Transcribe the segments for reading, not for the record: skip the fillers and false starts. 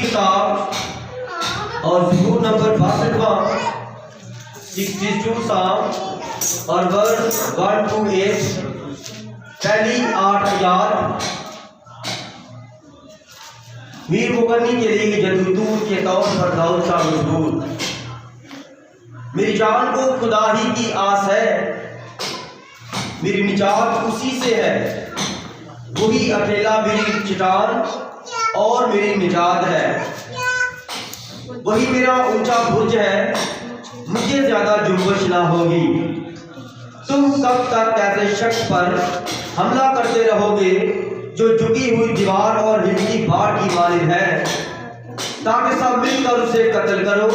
किताब और ज़बूर नंबर 62वां 62 साम और वर्स 1 to 8 पहली 8 आयत मीर मुगन्नी के लिए जदूदूर के तौर पर दाऊद का मजबूर। मेरी जान को खुदा ही की आस है, मेरी निजात उसी से है, वही अकेला मेरी चट्टान और मेरी निजात है। वही मेरा ऊंचा बुर्ज है, मुझे ज्यादा जुम्बश ना होगी। तुम कब तक ऐसे शख्स पर हमला करते रहोगे जो झुकी हुई दीवार और हिलती बाढ़ की मालिक है, ताकि सब मिलकर उसे कत्ल करो।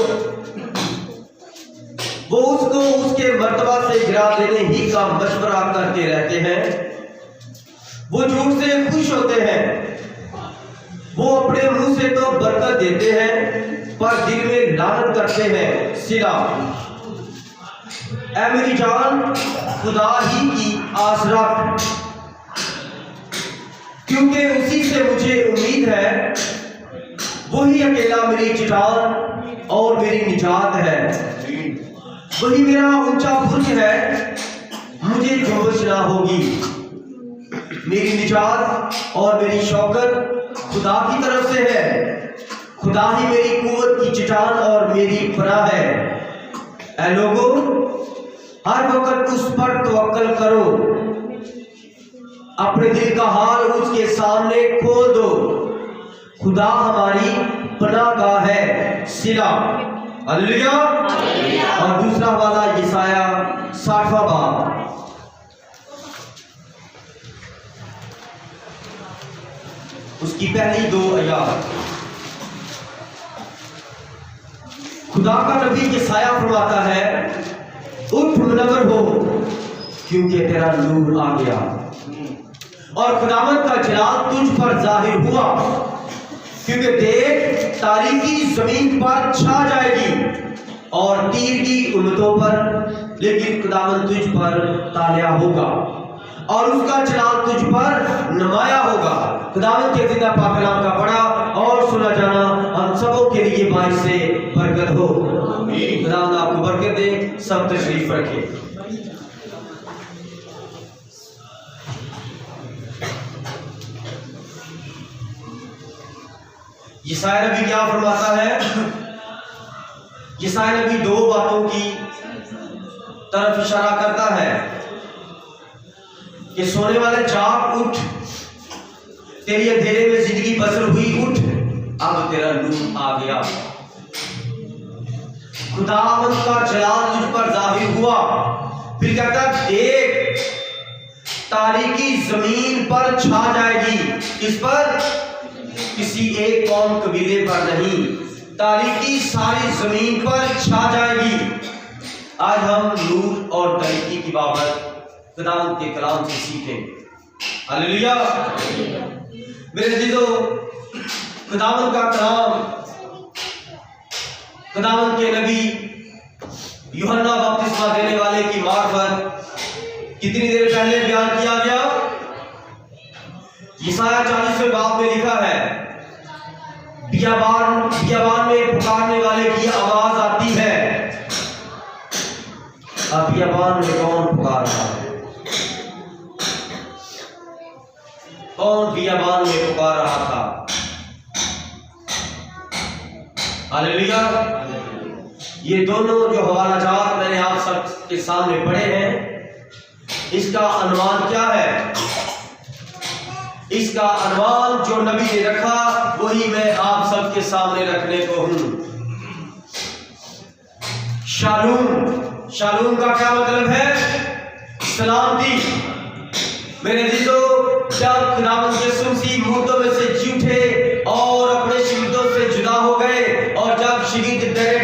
वो उसको उसके मर्तबा से गिरा देने ही का मशवरा करते रहते हैं। वो झूठ से खुश होते हैं, वो अपने मुंह से तो बरकत देते हैं पर दिल में लानत करते हैं। सिला ऐ मेरी जान खुदा ही की आस रख, क्योंकि उसी से मुझे उम्मीद है। वही अकेला मेरी चट्टान और मेरी निजात है, वही मेरा ऊंचा बुर्ज है, मुझे जुम्बश ना होगी। मेरी निजात और मेरी शौकत खुदा की तरफ से है, खुदा ही मेरी कुव्वत की चट्टान और मेरी पनाह है। ऐ लोगों, हर वक्त उस पर तवक्कल करो, अपने दिल का हाल उसके सामने खोल दो। खुदा हमारी पनाहगाह है। सिला हालेलुया। और दूसरा वाला यशाया 60वां बाब उसकी पहली 2 आयत। खुदा का नबी यशाया फरमाता है, उठ मुनव्वर हो क्योंकि तेरा नूर आ गया और खुदावंद का जलाल तुझ पर जाहिर हुआ। क्योंकि देख तारीकी जमीन पर छा जाएगी और तीर की उम्मतों पर, लेकिन खुदावंद तुझ पर तालिया होगा और उसका जलाल तुझ पर नुमाया होगा। खुदावंद के जिंदा पाक कलाम का पढ़ा और सुना जाना हम सबों के लिए बाइस से बरकत हो। खुदावंद आपको बरकत दे। सब तशरीफ रखे। यशाया नबी क्या फरमाता है? यशाया नबी 2 बातों की तरफ इशारा करता है कि सोने वाले जाग उठ, तेरी अंधेरे में जिंदगी बसर हुई, उठ अब तेरा नूर आ गया। खुदावंद का जलाल तुझ पर जाहिर हुआ। फिर कहता देख तारीकी जमीन पर छा जाएगी। किस पर? किसी एक कौम कबीले पर नहीं, तारीकी सारी जमीन पर छा जाएगी। आज हम नूर और तारीकी की बाबत खुदावंद के कलाम से सीखें। हालेलुया। मेरे अजीजों, खुदावंद का कलाम खुदावंद के नबी यूहन्ना बपतिस्मा देने वाले की मार्फत कितनी देर पहले बयान किया गया? यशाया 40वें बाब में लिखा है, बियाबान में पुकारने वाले की आवाज आती है। अब बियाबान में कौन पुकार रहा है? कौन बियाबान में पुकार रहा था? हालेलुया। ये दोनों जो हवालाजात मैंने आप सब के सामने पढ़े हैं, इसका अनुमान क्या है? इसका अनुमान जो नबी ने रखा वही मैं आप सबके सामने रखने को हूं। शालूम, शालूम का क्या मतलब है? सलामती। मेरे अजीजों, जब खुदावंद यीशु मसीह मुर्दों में से जी उठे और अपने शहीदों से जुदा हो गए, और जब शहीद डरे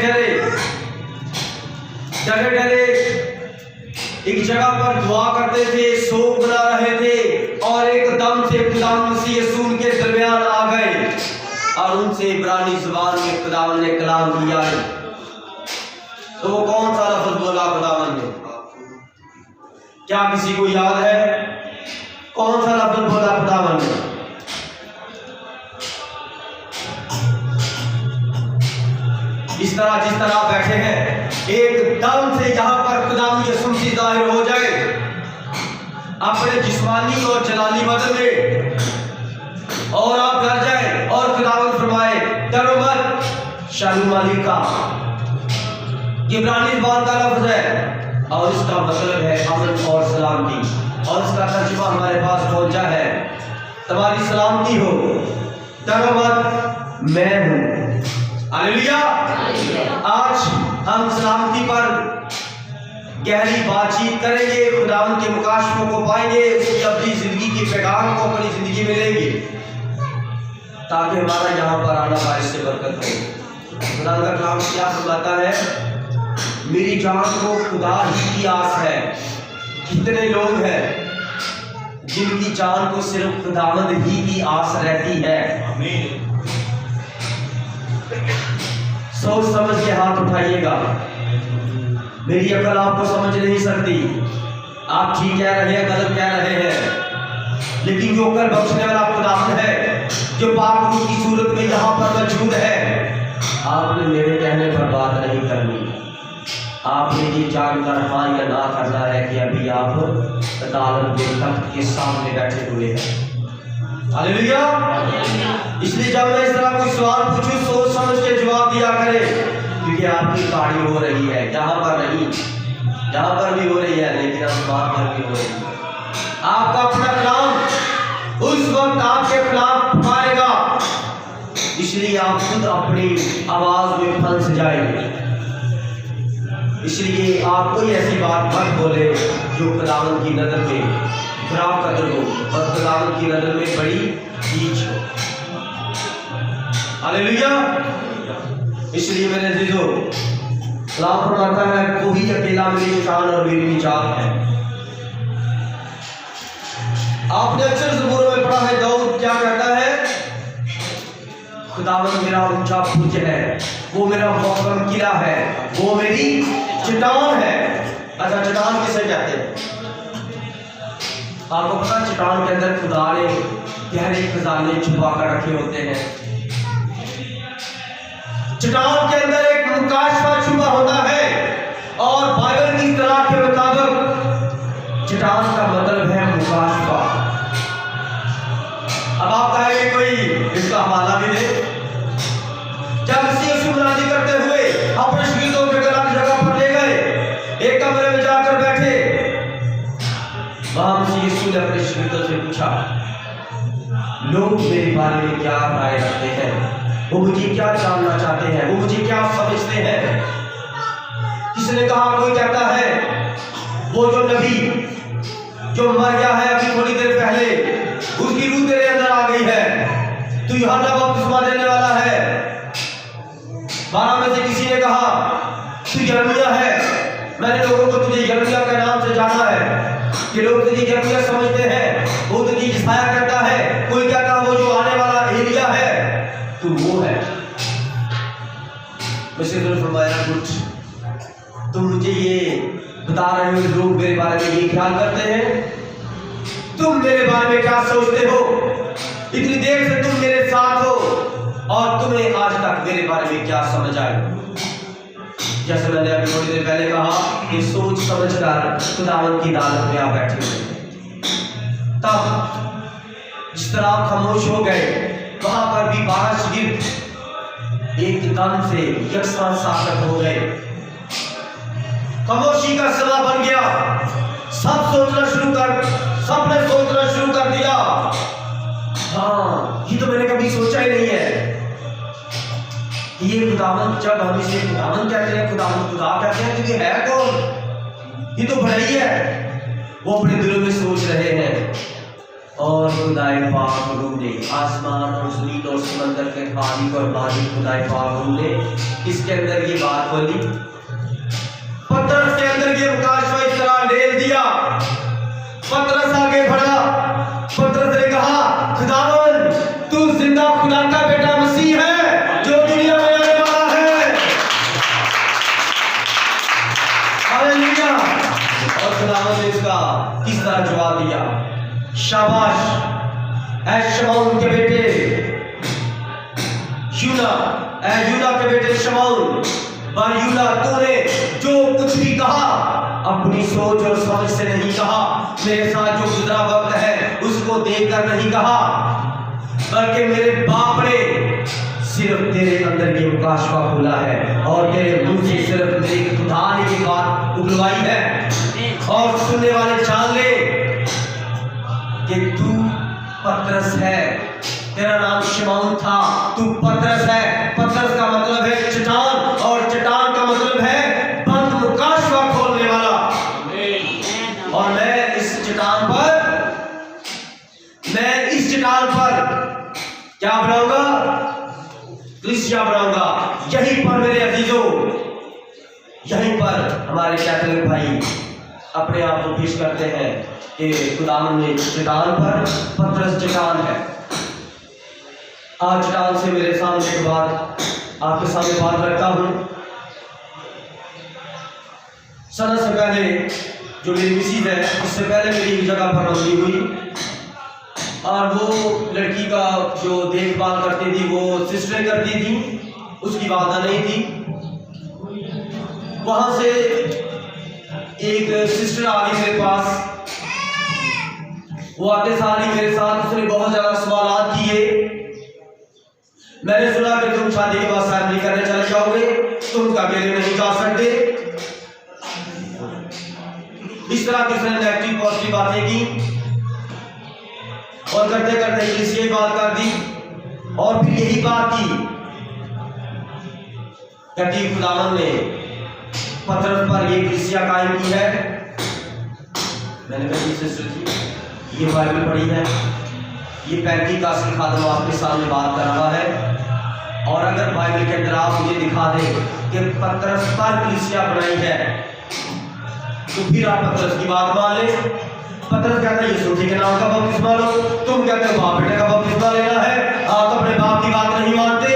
एक जगह पर दुआ करते थे, शोक बना रहे थे, और एकदम से खुदावंद मसीह यीशु उनके दरमियान आ गए और उनसे इब्रानी जुबान में खुदावंद ने कलाम किया। तो वो कौन सा लफ्ज बोला खुदावंद ने? क्या किसी को याद है? कौन सा लफ्ज बोला खुदावंद ने? जिस तरह आप बैठे हैं, एकदम से यहाँ पर खुदावंद यीशु मसीह जाहिर हो जाए अपने जिस्मानी और जलाली बदन में, और आप डर जाए और खुदावंद फरमाए डरो मत शालू मालिका। इब्रानी ज़बान का लफ्ज़ है और इसका मतलब है अमन और सलामती, और इसका तर्जुमा हमारे पास पहुंचा है तुम्हारी सलामती हो, डरो मत मैं हूं। हालेलुया। आज हम सलामती पर गहरी बातचीत करेंगे, खुदावंद के मुकाशफों को पाएंगे, उसकी अपनी जिंदगी के पैगाम को अपनी जिंदगी में लेंगे ताकि हमारा यहाँ पर आना बारिश से बरकत हो। खुदा का कलाम क्या फरमाता है, मेरी जान को खुदा ही की आस है। कितने लोग हैं जिनकी जान को सिर्फ खुदावंद ही की आस रहती है। आमीन। सोच समझ के हाथ उठाइएगा। मेरी अकल आपको समझ नहीं सकती, आप ठीक कह रहे हैं गलत कह रहे हैं, लेकिन जो अकल बख्शने वाला खुदावंद है, जो पाक रूह की सूरत में यहाँ पर मौजूद है, आपने मेरे कहने पर बात नहीं करनी, आपने ये जानकर हाँ या ना करना है कि अभी आप अदालत के तख्त के सामने बैठे हुए हैं। हालेलुया। इसलिए जब मैं इस तरह कोई सवाल पूछूं, सोच समझ के जवाब दिया करे, क्योंकि आपकी गाड़ी हो रही है, यहाँ पर नहीं, यहाँ पर भी हो रही है लेकिन आसमान पर भी हो रही है। आपका अपना कलाम उस वक्त आपके खिलाफ पुकारेगा, इसलिए आप खुद अपनी आवाज में फंस जाएंगे। इसलिए आप कोई ऐसी बात मत बोले जो खुदावंद की नजर में खराब कदर हो और खुदावंद की नजर में बड़ी चीज हो। हालेलुया। इसलिए मेरे अजीजों, कलाम फरमाता है कोई अकेला मेरी शान और मेरी निजात है। आपने अक्सर ज़बूरों में पढ़ा है, दाऊद क्या कहता है, खुदावंद मेरा ऊंचा बुर्ज है, वो मेरा मोहकम किला है, वो मेरी चट्टान है। अच्छा, चट्टान किसे कहते हैं? आपको पता चट्टान के अंदर खुदा ने गहरे खजाने छुपा कर रखे होते हैं। चट्टान के अंदर एक मुकाशफा छुपा होता है, और बाइबल की इस्तलाह के मुताबिक चट्टान का मतलब है मुकाशफा। अब आप कहेंगे कोई इसका हवाला भी दे। जब यीशु मुनादी करते हुए अपने शहीदों के गला जगह पर ले गए, एक कमरे में जाकर बैठे, वहां से यीशु ने अपने शहीदों से पूछा, लोग मेरे बारे में क्या राय रखते हैं, वो मुझे क्या जानना चाहते हैं, वो मुझे क्या समझते हैं। किसने कहा, कोई कहता है वो जो नबी जो मर गया है अभी थोड़ी देर पहले, उसकी रूह तेरे अंदर आ गई है, तू यूहन्ना बपतिस्मा देने वाला है। 12 में से किसी ने कहा तू यिर्मयाह है, मैंने लोगों को तुझे यिर्मयाह के नाम से जाना है कि लोग तुझे यिर्मयाह समझते हैं, वो तुझे ईसाया कहता है, कोई कहता वो जो आने वाला एलिया है, तू वो है। मसीह फरमाया, कुछ तुम मुझे ये बता रहे हो, लोग मेरे बारे में ये ख्याल करते हैं, तुम मेरे बारे में क्या सोचते हो? इतनी देर से तुम मेरे साथ हो और तुम्हें आज तक मेरे बारे में क्या समझ आए? जैसे मैंने अभी थोड़ी देर पहले कहा कि सोच समझ कर खुदावंद की अदालत में आप बैठे हुए, तब जिस तरह आप खामोश हो गए, वहां पर भी 12 शागिर्द एकदम से यकसान साकत हो गए। खामोशी का समा बन गया, सब सोचना शुरू कर, सबने सोचना शुरू कर दिया, हाँ ये तो मैंने कभी सोचा ही नहीं है। ये खुदावंद, जब हम इसे खुदावंद कहते हैं, खुदावंद खुदा कहते हैं, तो ये है कौन? ये तो भलाई है। वो अपने दिलों में सोच रहे हैं, और खुदाए पाक रूह ने आसमान और ज़मीन और समंदर के खालिक और मालिक खुदाए पाक रूह ने इसके अंदर ये बात बोली, पतरस के अंदर ये मुकाशफा इस तरह ढेल दिया। पतरस आगे बढ़ा, पतरस ने कहा, खुदावंद तू जिंदा खुदा का बेटा मसीह है जो दुनिया में आने वाला है। हालेलुया। और खुदावंद ने इसका किस तरह जवाब दिया, शाबाश ऐ शमौन के बेटे यूना, ऐ यूना के बेटे शमौन, पर यूना तूने जो कुछ भी कहा अपनी सोच और समझ से नहीं कहा, मेरे साथ जो गुजरा वक्त है उसको देखकर नहीं कहा, बल्कि मेरे बाप ने सिर्फ तेरे अंदर की मुकाशवा खोला है और तेरे मुंह से सिर्फ मेरी खुदा ने की बात उगलवाई है। और सुनने वाले जान ले कि तू पतरस है, तेरा नाम शमौन था, तू पतरस है। पतरस का मतलब है चट्टान, और चट्टान का मतलब है बंद मुकाशवा खोलने वाला। और मैं इस चट्टान पर क्या बनाऊंगा? कलीसिया बनाऊंगा। यहीं पर मेरे अजीजों, यहीं पर हमारे कैथोलिक भाई अपने आप को पेश करते हैं कि खुदावन ने चट्टान पर, पतरस चट्टान है। आज चट्टान से मेरे सामने एक बात आपके सामने बात रखता हूं। समय से पहले जो मेरी मिसेज है, उससे पहले मेरी एक जगह पर नौकरी हुई, और वो लड़की का जो देखभाल करती थी वो सिस्टर करती थी, उसकी वादा नहीं थी। वहां से एक सिस्टर आ गई मेरे पास, वो आते सारी मेरे साथ उसने बहुत ज्यादा सवाल किए। मैंने सुना कि तुम शादी के बाद फैमिली करने चले जाओगे, तुम अकेले नहीं जा सकते। इस तरह की उसने नेगेटिव पॉजिटिव बातें की, और करते करते इंग्लिश ये बात कर दी, और फिर यही बात की कि खुदावन ने पतरस पर ये कलीसिया कायम की है। मैंने कहा सिस्टर जी, ये बाइबल पढ़ी है, ये 35 का असली खादम आपके सामने बात कर रहा है, और अगर बाइबल के अंदर आप मुझे दिखा दें कि पतरस पर कलीसिया बनाई है, तो फिर आप पतरस की बात मान ले। पतरस कहता है यीशु के नाम का बपतिस्मा लो, तुम कहते हो बाप बेटे का बपतिस्मा लेना है, आप अपने बाप की बात नहीं मानते।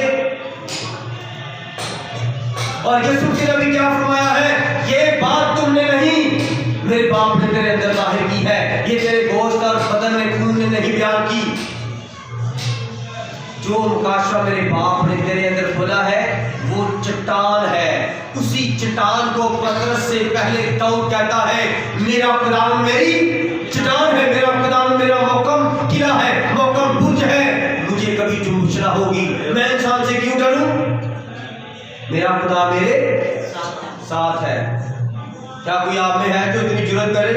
और यीशु के नबी क्या फरमाया है, ये बात तुमने नहीं, मेरे बाप ने तेरे अंदर जाहिर की है, ये तेरे गोश्त और बदन ने खून ने नहीं बयान की। जो मुकाशवा मेरे बाप ने तेरे अंदर खोला है वो चट्टान है। उसी चट्टान को पतरस से पहले दाऊद कहता है, मेरा खुदावन मेरी चट्टान है, मेरा खुदावन मेरा मौकम किला है, मौकम बुर्ज है, मुझे कभी जुम्बश ना होगी, मैं इंसान से क्यों डरूं, मेरा खुदा मेरे साथ है। क्या कोई आप में है जो इतनी जुर्रत करे?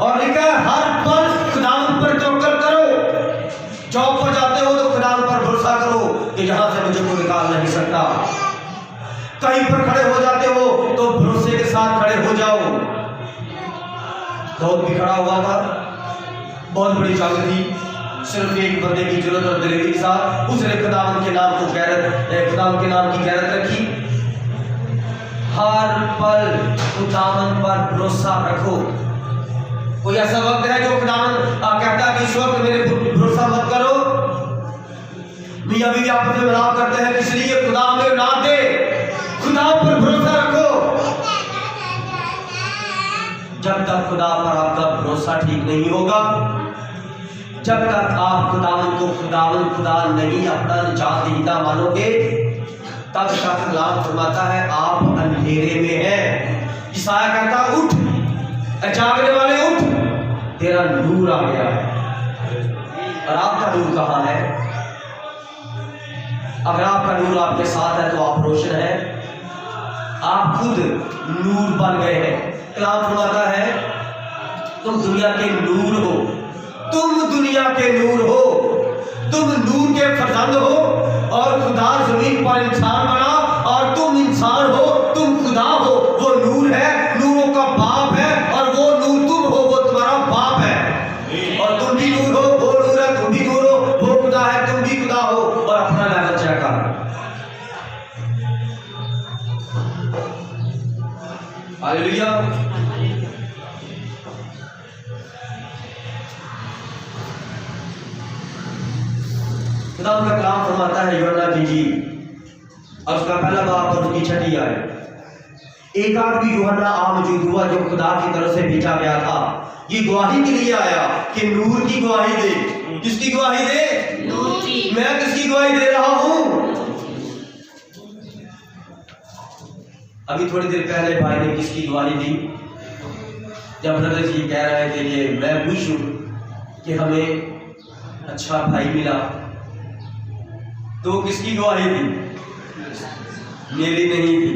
और लिखा है हर पल खुदावन पर तवक्कुल करो। जॉब पर जाते हो तो खुदावन पर भरोसा करो कि यहां से मुझे कोई निकाल नहीं सकता। कहीं पर खड़े हो जाते हो तो भरोसे के साथ खड़े हो जाओ। दाऊद भी खड़ा हुआ था, बहुत बड़ी जंग थी, सिर्फ एक बंदे की जरूरत और दिलेरी के साथ उसने खुदावन के नाम को खुदावन के नाम की गैरत रखी। हर पल खुदावन पर भरोसा रखो। कोई ऐसा वक्त है जो खुदावन कहता है कि इस वक्त मेरे भरोसा मत करो, मियां बीवी आपस में मिलाप करते हैं, इसलिए खुदा हमें ना दे, खुदा पर भरोसा रखो। जब तक खुदा पर आपका भरोसा ठीक नहीं होगा, जब तक आप खुदावन को खुदा नहीं अपना निजात दीदा मानोगे, तब तक कलाम फरमाता है आप अंधेरे में हैं। ईसाया कहता उठ, जागने वाले उठ, तेरा नूर आ गया है। और आपका नूर कहाँ है? अगर आपका नूर आपके साथ है तो आप रोशन है, आप खुद नूर बन गए हैं। कलाम फरमाता है तुम दुनिया के नूर हो, तुम दुनिया के नूर हो, तुम नूर के फर्जंद हो, और खुदा जमीन पर इंसान बना, और तुम इंसान हो, तुम खुदा हो। वो नूर है, नूरों का बाप है, और वो नूर तुम हो, वो तुम्हारा बाप है। और तुम भी नूर हो, वो नूर है, तुम भी नूर हो, वो खुदा है, तुम भी खुदा हो। और अपना लेवल चेक कर। हालेलुया। खुदा का कलाम फरमाता है यूहन्ना जी और उसका पहला बाब और उसकी छठी आयत। एक आदमी यूहन्ना आ मौजूद हुआ जो खुदा की तरफ से भेजा गया था, ये गवाही के लिए आया कि नूर की गवाही दे। किसकी गवाही दे? नूर की। मैं किसकी गवाही दे रहा हूं? अभी थोड़ी देर पहले भाई ने किसकी गवाही दी, जब ब्रदर जी कह रहे थे कि मैं खुश हूँ कि हमें अच्छा भाई मिला, तो किसकी गवाही दी? मेरी नहीं थी।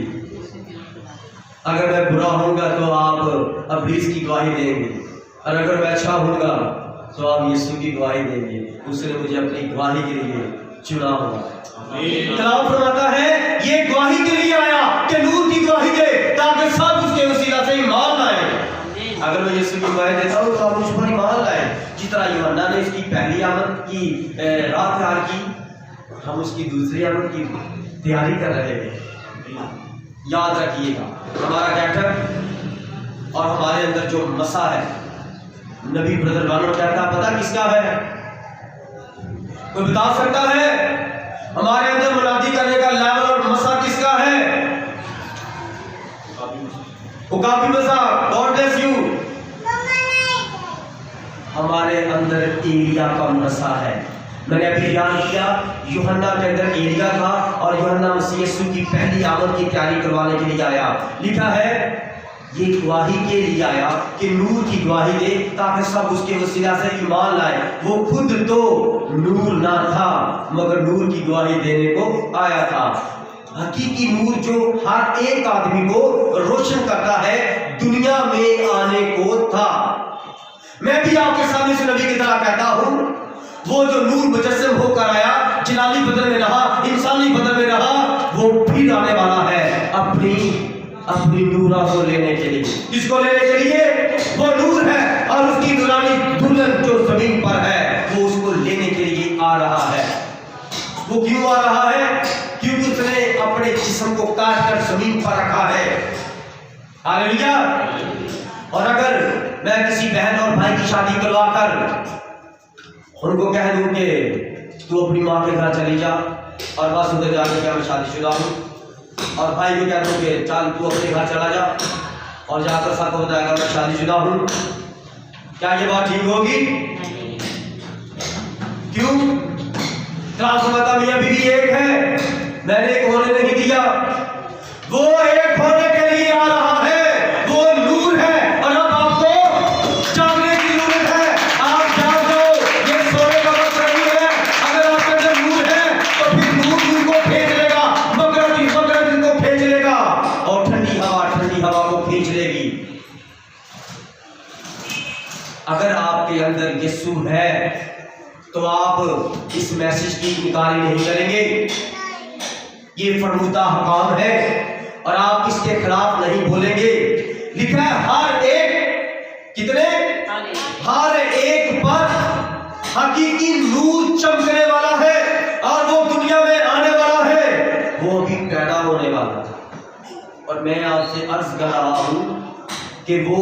अगर मैं बुरा होऊंगा तो आप अब्लीस की गवाही देंगे, और अगर मैं अच्छा होऊंगा तो आप यीशु की गवाही देंगे। उसने मुझे अपनी गवाही के लिए चुना हुआ। कलाम फरमाता है ये गवाही के लिए आया कि नूर की गवाही दे, ताकि सब उसके वसीला से ईमान लाए। अगर मैं यीशु की गवाही देता हूँ तो आप मुझ पर ईमान लाए। जिस तरह यूहन्ना ने इसकी पहली आमद की रात तैयार की, हम उसकी दूसरी आमद की तैयारी कर रहे हैं। याद रखिएगा, हमारा कैरेक्टर और हमारे अंदर जो मसा है, नबी ब्रदर वालों कहता पता किसका है? कोई बता सकता है? हमारे अंदर मुनादी करने का लेवल और मसा किसका है? वो काफी मसा। God bless you. हमारे अंदर एलिया का मसा है। मैंने अभी बयान किया, यूहन्ना के अंदर एलिया था और यूहन्ना मसीह यीशु की पहली आमद की तैयारी करवाने के लिए आया। लिखा है ये गवाही के लिए आया कि नूर की गवाही दे, ताकि सब उसके वसीला से ईमान लाए। वो खुद तो नूर ना था, मगर नूर की गवाही देने को आया था। हकीकी नूर जो हर एक आदमी को रोशन करता है, दुनिया में आने को था। मैं भी आपके सामने से नबी की तरह कहता हूं, वो जो नूर मुजस्सम होकर आया, जलाली बदन में रहा, इंसानी बदन में रहा, वो फिर आने वाला है अपनी नूरा को लेने के लिए। किसको लेने के लिए? वो नूर है और उसकी नूरानी दुल्हन जो जमीन पर है, वो उसको लेने के लिए आ रहा है। वो क्यों आ रहा है? क्योंकि उसने अपने जिस्म को काट कर जमीन पर रखा है। हालेलुया। और अगर मैं किसी बहन और भाई की शादी करवा कर उनको कह दूं कि तू अपनी माँ के घर चली जा, और बस उधर जाके क्या मैं शादीशुदा हूँ, और भाई को कह दूं कि चल तू अपने घर चला जा, और जाकर सबको बताएगा मैं शादीशुदा हूँ, क्या ये बात ठीक होगी? क्यों? मियां बीवी एक है, मैंने एक होने नहीं दिया। वो एक होने के लिए आ रहा है, वो नूर है, और अब आपको जानने की जरूरत है। आप जान दो ये सोने का वक्त नहीं है। अगर आपके अंदर नूर है तो फिर नूर को खींच लेगा, मगर को खींच लेगा, और ठंडी हवा को खींच लेगी। अगर आपके अंदर यीशु है तो आप इस मैसेज की इनकारी नहीं करेंगे। ये फरमुदा हकाम है और आप इसके खिलाफ नहीं बोलेंगे। लिखा है हर एक, कितने? हर एक पर हकीकी नूर चमकने वाला है, और वो दुनिया में आने वाला है, वो अभी पैदा होने वाला है। और मैं आपसे अर्ज कर रहा हूं कि वो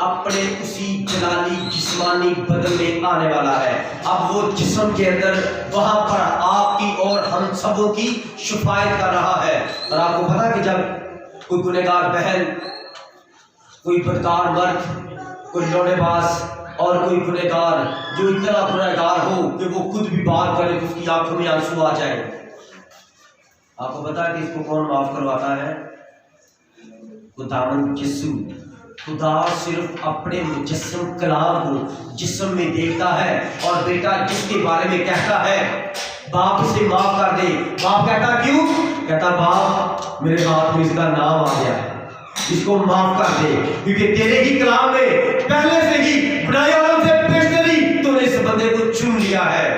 अपने उसी जलाली जिस्मानी बदन में आने वाला है। अब वो जिस्म के अंदर वहां पर आपकी और हम सबों की शुफायत कर रहा है। और आपको पता कि जब कोई गुनहगार बहन, कोई बदकार मर्द, कोई लौड़ेबाज और कोई गुनहगार जो इतना गुनहगार हो कि वो खुद भी बात करे तो उसकी आंखों में आंसू आ जाए, आपको पता है कि इसको कौन माफ करवाता है? खुदावंद यीशु। खुदा सिर्फ अपने मुजस्सम कलाम को जिस्म में देखता है, और बेटा जिसके बारे में कहता है बाप इसे माफ कर दे। बाप कहता क्यों? कहता बाप मेरे हाथ में इसका नाम आ गया है, इसको माफ कर दे, क्योंकि तेरे ही कलाम में पहले से ही बनाई आलम से पेशकरी तूने इस बंदे को चुन लिया है।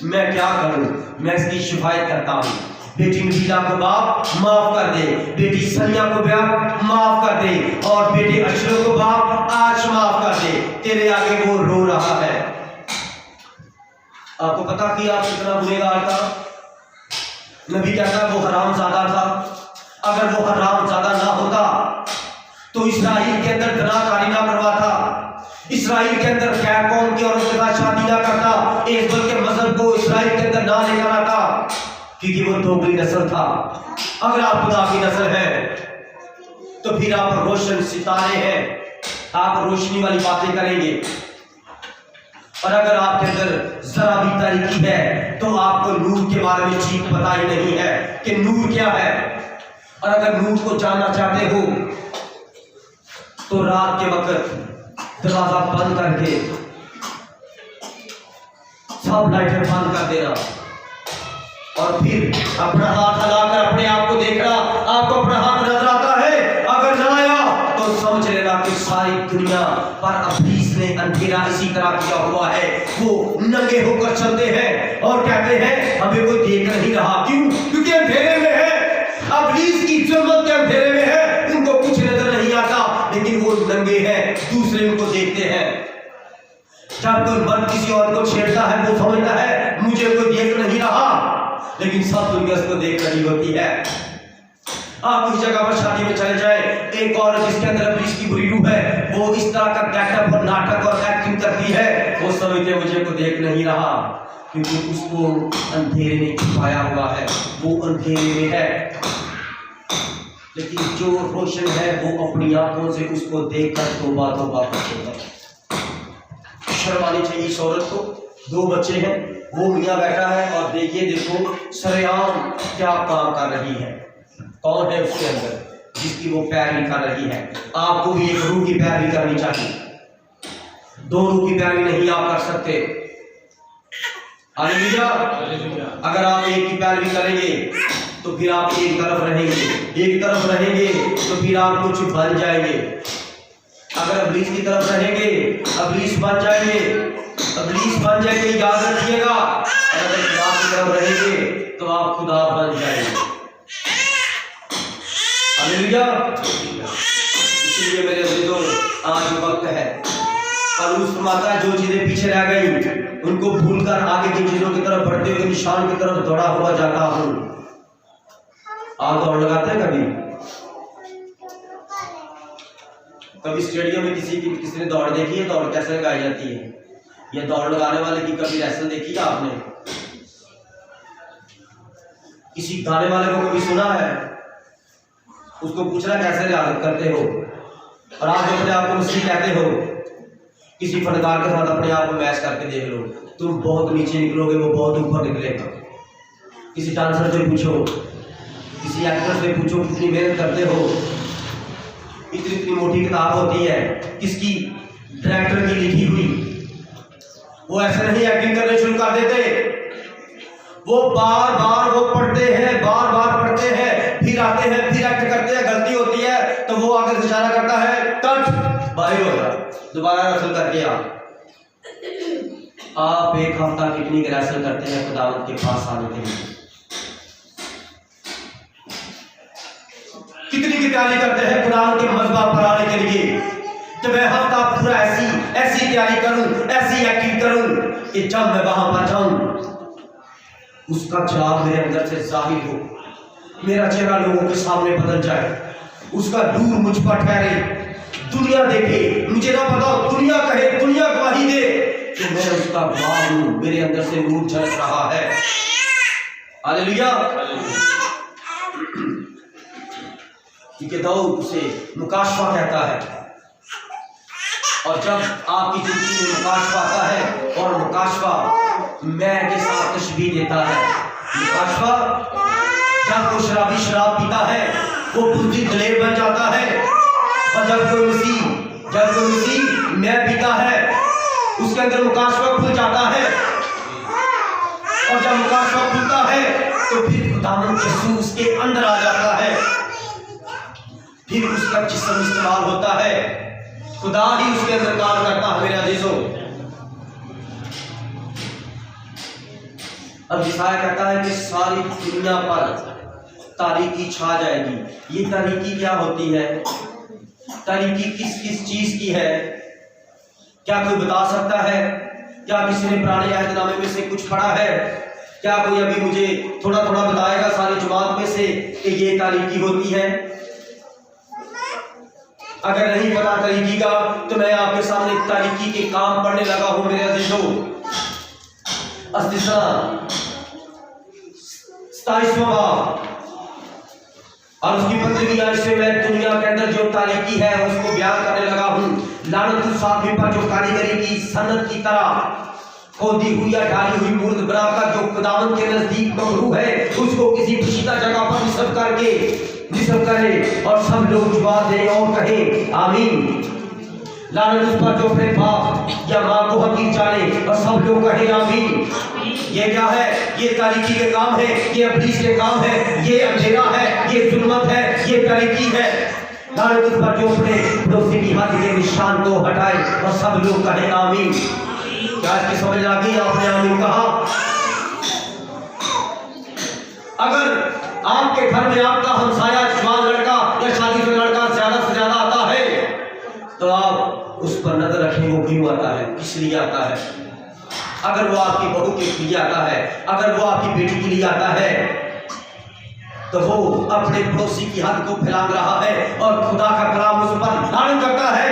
मैं क्या करूं? मैं इसकी शिफायत करता हूं। बेटी नबीला को बाप माफ कर दे, बेटी सनिया को बाप माफ कर दे, और बेटे अशरफ को बाप आज माफ कर दे। तेरे आगे वो रो रहा है। आपको पता कि आप कितना गुनहगार था? नबी कहता वो हरामजादा था। अगर वो हरामजादा ना होता तो इसराइल के अंदर जनाकारी ना करवाता, इसराइल के अंदर खैर कौम की औरत के साथ शादी ना करता, इस बल्कि मजहब को इसराइल के अंदर ना लेकर आता, क्योंकि वो दोगली नस्ल था। अगर आप खुदा की नस्ल है तो फिर आप रोशन सितारे हैं, आप रोशनी वाली बातें करेंगे। और अगर आपके अंदर जरा भी तारीकी है तो आपको नूर के बारे में ठीक पता ही नहीं है कि नूर क्या है। और अगर नूर को जानना चाहते हो तो रात के वक्त दरवाजा बंद करके सब लाइटें बंद कर देना और फिर अपना हाथ हिलाकर अपने आप को देखना। आपको अपना हाथ नजर आता है? अगर ना आया तो समझ लेना कि सारी दुनिया पर इब्लीस ने अंधेरा इसी तरह किया हुआ है। वो नंगे होकर चलते हैं और कहते हैं हमें कोई देख नहीं रहा। क्यों? क्योंकि अंधेरे में है। इब्लीस की जुल्मत के अंधेरे में है, उनको कुछ नजर नहीं आता, लेकिन वो नंगे हैं, दूसरे उनको देखते हैं। जब कोई मर्द किसी और को छेड़ता है वो समझता है मुझे कोई देख नहीं रहा, लेकिन सब दुनिया उसको देख रही होती है। आप उस जगह पर शादी में चले जाए, एक औरत जिसके अंदर इब्लीस की बुरी रूह है, वो इस तरह का गेटअप और नाटक और एक्टिंग करती है, वो समझते मुझे को देख नहीं रहा, क्योंकि उसको अंधेरे में छुपाया हुआ है, वो अंधेरे में है। लेकिन जो रोशन है वो अपनी आंखों से उसको देखकर तौबा तौबा करता है। शर्म आनी चाहिए इस औरत को। 2 बच्चे हैं, वो मियाँ बैठा है और देखो सरेआम क्या काम कर रही है। कौन है उसके अंदर जिसकी वो पैरवी कर रही है? आपको भी एक रूह की पैरवी करनी चाहिए, 2 रूह की पैरवी नहीं आप कर सकते। हालेलुया। अगर आप एक की पैरवी करेंगे तो फिर आप एक तरफ रहेंगे तो फिर आप कुछ बन जाएंगे। अगर इब्लीस की तरफ रहेंगे इब्लीस बन जाएंगे, याद रखिएगा। अगर खुदा की तरफ रहेंगे तो आप खुदा बन जाएंगे। हालेलुया। इसलिए मेरे अजीजों, आज वक्त है और उस माता जो चीजें पीछे रह गई उनको भूलकर आगे की चीजों की तरफ बढ़ते हुए निशान की तरफ दौड़ा हुआ जाता हूं। आप दौड़ लगाते हैं कभी स्टेडियम में किसी ने दौड़ देखी है? दौड़ कैसे लगाई जाती है? या दौड़ लगाने वाले की कभी रेसल देखी है आपने? किसी गाने वाले को कभी सुना है? उसको पूछना कैसे रियाजत करते हो? और आप अपने आप को मुस्लिम कहते हो। किसी फनकार के साथ अपने आप को मैच करके देख लो, तुम बहुत नीचे निकलोगे, वो बहुत ऊपर निकलेगा। किसी डांसर से पूछो, किसी एक्टर से पूछो कितनी मेहनत करते हो। इतनी मोटी किताब होती है किसकी? डायरेक्टर की लिखी हुई। वो ऐसे नहीं एक्टिंग करने शुरू कर देते, वो बार बार वो पढ़ते हैं, बार बार पढ़ते हैं, फिर आते हैं, फिर एक्ट करते हैं। गलती होती है तो वो आगे से इशारा करता है, कट, बाहर हो जा, दोबारा रसल करके आप 1 हफ्ता कितनी रसल करते हैं खुदावंत के पास आने के लिए? कितनी की तैयारी करते हैं खुदावंत के मज़बा पर आने के लिए? तो मैं हफ्ता पूरा ऐसी तैयारी करूं, ऐसी एक्टिंग करूं कि जब मैं वहां पर जाऊं उसका जवाब मेरे अंदर से जाहिर हो, मेरा चेहरा लोगों के सामने बदल जाए, उसका नूर मुझ पर ठहरे, दुनिया देखे, मुझे ना पता, दुनिया कहे, दुनिया गवाही दे कि मैं उसका गवाह हूं, मेरे अंदर से नूर झलक रहा है। हालेलुया। क्योंकि दाऊद उसे मुकाशफा कहता है, और जब आपकी जिंदगी में मुकाशफा आता है, और मुकाशफा मैं के साथ तशबीह देता है। मुकाशफा जब कोई शराबी शराब पीता है वो बुद्धि दलेर बन जाता है, और जब कोई मसीह मैं पीता है उसके अंदर मुकाशफा खुल जाता है, और जब मुकाशफा खुलता है तो फिर खुदावंद यीशु उसके अंदर आ जाता है, फिर उसका जिस्म इस्तेमाल होता है, खुदा ही उसके अंदर काम करता है। मेरे अजीजों, अब यशायाह कहता है कि सारी दुनिया पर तारीकी छा जाएगी। ये तारीकी क्या होती है? तारीकी किस किस चीज की है? क्या कोई बता सकता है? क्या किसी ने पुराने अहदनामे में से कुछ पढ़ा है? क्या कोई अभी मुझे थोड़ा थोड़ा बताएगा सारी जमात में से कि ये तारीकी होती है? अगर नहीं पता तारीकी का तो मैं आपके सामने तारीकी के काम पढ़ने लगा हूं। मेरे अजीजों, 27वां बाब और उसकी 15वीं आयत से मैं दुनिया के अंदर जो तारीकी है उसको बयान करने लगा हूं। लानत उस आदमी पर जो कारीगरी की सनत की तरह खोदी हुई या ढाली हुई मूर्त बनाकर जो खुदावन के नजदीक मकरूह है, उसको किसी पोशीदा जगह पर निसब करे और सब लोग जवाब दें और कहें आमीन। लानत उस पर जो अपने बाप या माँ को हकीर जाने और सब लोग कहें आमीन। ये क्या है? ये तारीकी के काम है, ये इब्लीस के काम है, ये अंधेरा है, ये जुल्मत है, ये तारीकी है। लानत उस पर जो अपने पड़ोसी की हद के निशान को हटाए और सब लोग कहें आमीन। क्या इसकी समझ आ गई? आपने आमीन कहा। अगर आपके घर में आपका हमसाया जवान लड़का या शादीशुदा लड़का ज्यादा से ज्यादा आता है तो आप उस पर नजर रखें वो क्यों आता है, किस लिए आता है। अगर वो आपकी बहू के लिए आता है, अगर वो आपकी बेटी के लिए आता है तो वो अपने पड़ोसी की हद को फैलाग रहा है और खुदा का कलाम उस पर लानत करता है।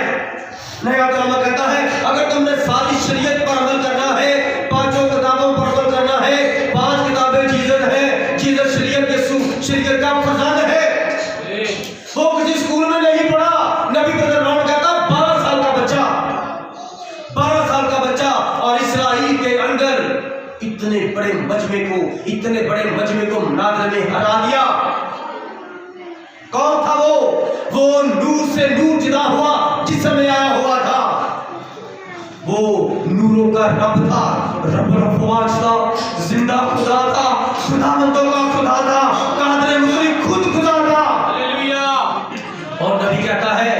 नया कलाम कहता है अगर तुमने सारी शरीयत पर अमल करना है, पांचों किताबों पर अमल करना है, 5 किताबें जीसस है, जीसस शरीयत का खजाना है। वो किसी स्कूल में नहीं पढ़ा। नबी बदरमान कहता 12 साल का बच्चा, 12 साल का बच्चा और इस्राएल के अंदर इतने बड़े मजमे को मुनाज़रे में हरा दिया। कौन था वो नूर से नूर जुदा हुआ जिस समय आया हुआ था। वो नूरों का रब था, रब रफ़वाज था, जिंदा खुदा था, खुदावंदों का खुदा था, कादर मुतलिक खुद खुदा था। हालेलुया। और नबी कहता है,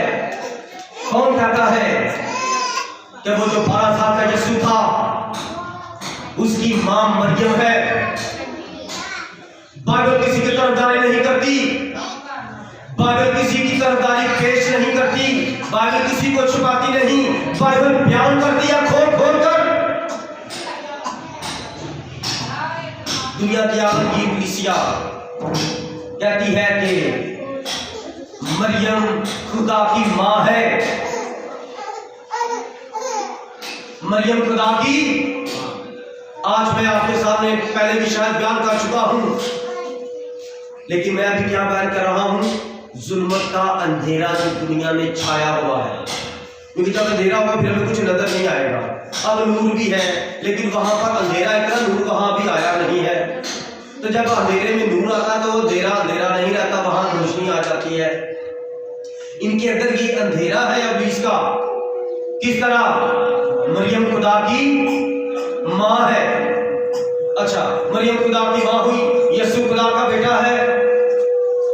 कौन कहता है कि वो जो 12 साल का यीशु था उसकी मां मरियम है। बाइबल किसी की तरफदारी नहीं करती, बाइबल किसी की तरफदारी पेश नहीं करती, बाइबल किसी को छुपाती नहीं, बाइबल बयान कर दिया खोल खोल कर। दुनिया की आखिरी कलीसिया कहती है कि मरियम खुदा की मां है, मरियम खुदा की। आज मैं आपके सामने पहले भी शायद बयान कर चुका हूं, लेकिन मैं अभी क्या बयान कर रहा हूं? जुल्मत का अंधेरा जो दुनिया में छाया हुआ है, क्योंकि जब अंधेरा होगा फिर हमें कुछ नजर नहीं आएगा। अब नूर भी है लेकिन वहां पर अंधेरा, इतना नूर वहां भी आया नहीं है। तो जब अंधेरे में नूर आता है तो वो अंधेरा नहीं रहता, वहां रोशनी आ जाती है। इनके अंदर ये अंधेरा है इब्लीस का। किस तरह? मरियम खुदा की मां है। अच्छा, मरियम खुदा की मां हुई, यीशु खुदा का बेटा है,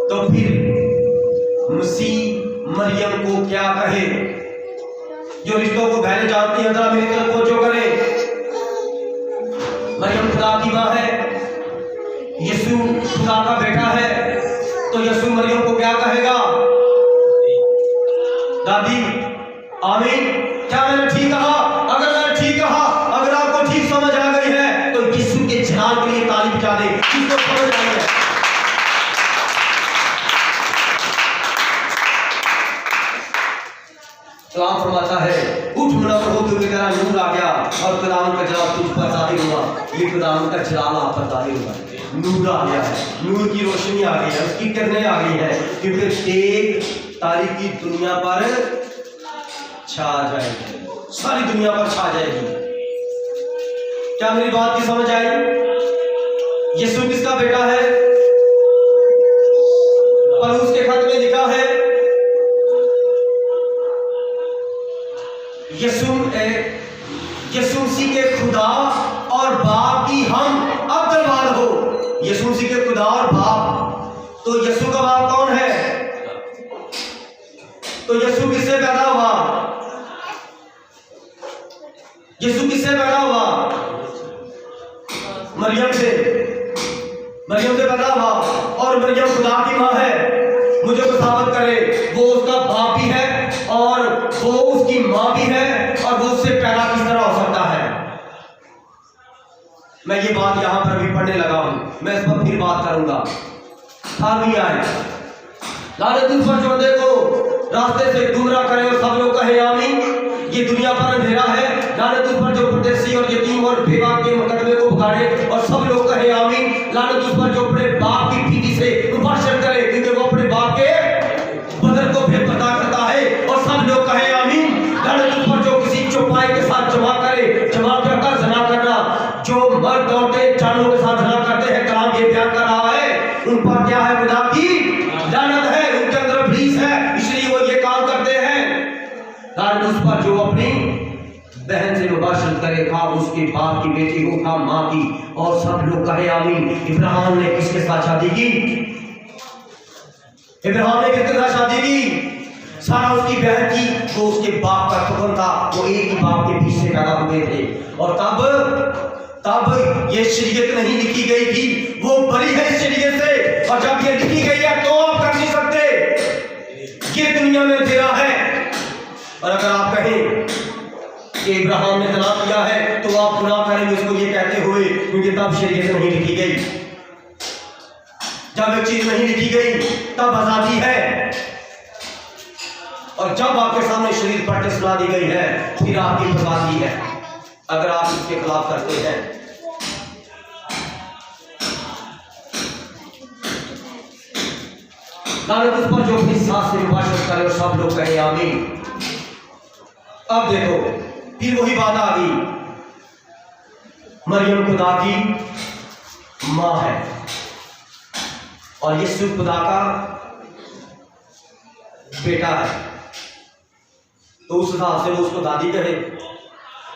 तो फिर मसीह मरियम को क्या कहे? जो रिश्तों को बहने जानती है जरा मेरी तरफ पहुंचो करे। मरियम खुदा की मां है, यीशु खुदा का बेटा है, तो यीशु मरियम को क्या कहेगा? दादी। आमीन। क्या मैंने ठीक कहा? अगर मैंने ठीक कहा, अगर आपको ठीक समझ आ गई है तो यीशु के जलाल के लिए ताली बजा दे। किसको समझ आई है? कलाम फरमाता है उठ मुनव्वर हो क्योंकि तेरा नूर आ गया और खुदावंद का जलाल तुझ पर ज़ाहिर हुआ। ये खुदावंद का जलाल आप पर ज़ाहिर हुआ, नूर आ गया है, नूर की रोशनी आ गई है, उसकी किरणें आ गई है, क्योंकि तेज तारीकी दुनिया पर छा जाएगी, सारी दुनिया पर छा जाएगी। क्या मेरी बात की समझ आई? यीशु किसका बेटा है? पौलुस के खत में लिखा है यीशु मसीह के खुदा और बाप की हम अब दरबार हो। यीशु मसीह के खुदा और बाप, तो यीशु का बाप कौन है? तो यीशु किससे पैदा हुआ? यीशु किससे पैदा हुआ? मरियम से पैदा हुआ। और मरियम खुदा की मां है। मुझे तो साबित करे वो उसका बाप भी है और वो उसकी मां भी है, और वो उससे पैदा किस तरह हो सकता है? मैं ये बात यहां पर भी पढ़ने लगा हूं, मैं इस पर फिर बात करूंगा। आगे आए लानत उस पर जो देखो रास्ते से गुमराह करे और सब लोग कहे आमीन। ये दुनिया पर अंधेरा है। लानत उस पर जो परदेसी और यतीम और बेवा के मुकदमे को भगाड़े और सब लोग कहे आमीन। लानत उस पर जो अपने बाप की बीवी से मुबाशर करे, क्योंकि वो अपने बाप के बदल को फिर पता करता है और सब लोग कहे आमीन। लानत उस पर जो किसी चौपाई के साथ जमा कर जना करना पिता की लानत है, उनके अंदर इब्लीस है, इसलिए वो ये काम करते हैं। कारण उस पर जो अपनी बहन से मुबाशरत करे, खा उसके बाप की बेटी को, खा माँ की, और सब लोग कहे आमीन। इब्राहिम ने किसके साथ शादी की? इब्राहिम ने किसके साथ शादी की? सारा उसकी बहन की, वो उसके बाप का हुक्म था, वो एक ही बाप के पीछे पैदा हुए थे। और तब ये शरीयत नहीं लिखी गई थी, वो बड़ी है इस शरीयत से, और जब ये लिखी गई है तो आप कर नहीं सकते, ये दुनिया में तेरा है। और अगर आप कहें कि इब्राहिम ने तलाक किया है तो आप गुनाह करेंगे उसको ये कहते हुए, क्योंकि तब शरीयत नहीं लिखी गई। जब एक चीज नहीं लिखी गई तब आजादी है, और जब आपके सामने शरीयत पढ़ के सुना दी गई है फिर आपकी बर्बादी है अगर आप इसके खिलाफ करते हैं। लानत उस पर जो अपनी सास से मुबाशरत करे, और सब लोग कहे आमीन। अब देखो फिर वही बात आ गई, मरियम खुदा की मां है और यीशु खुदा का बेटा है, तो उस हिसाब से वो उसको दादी कहे,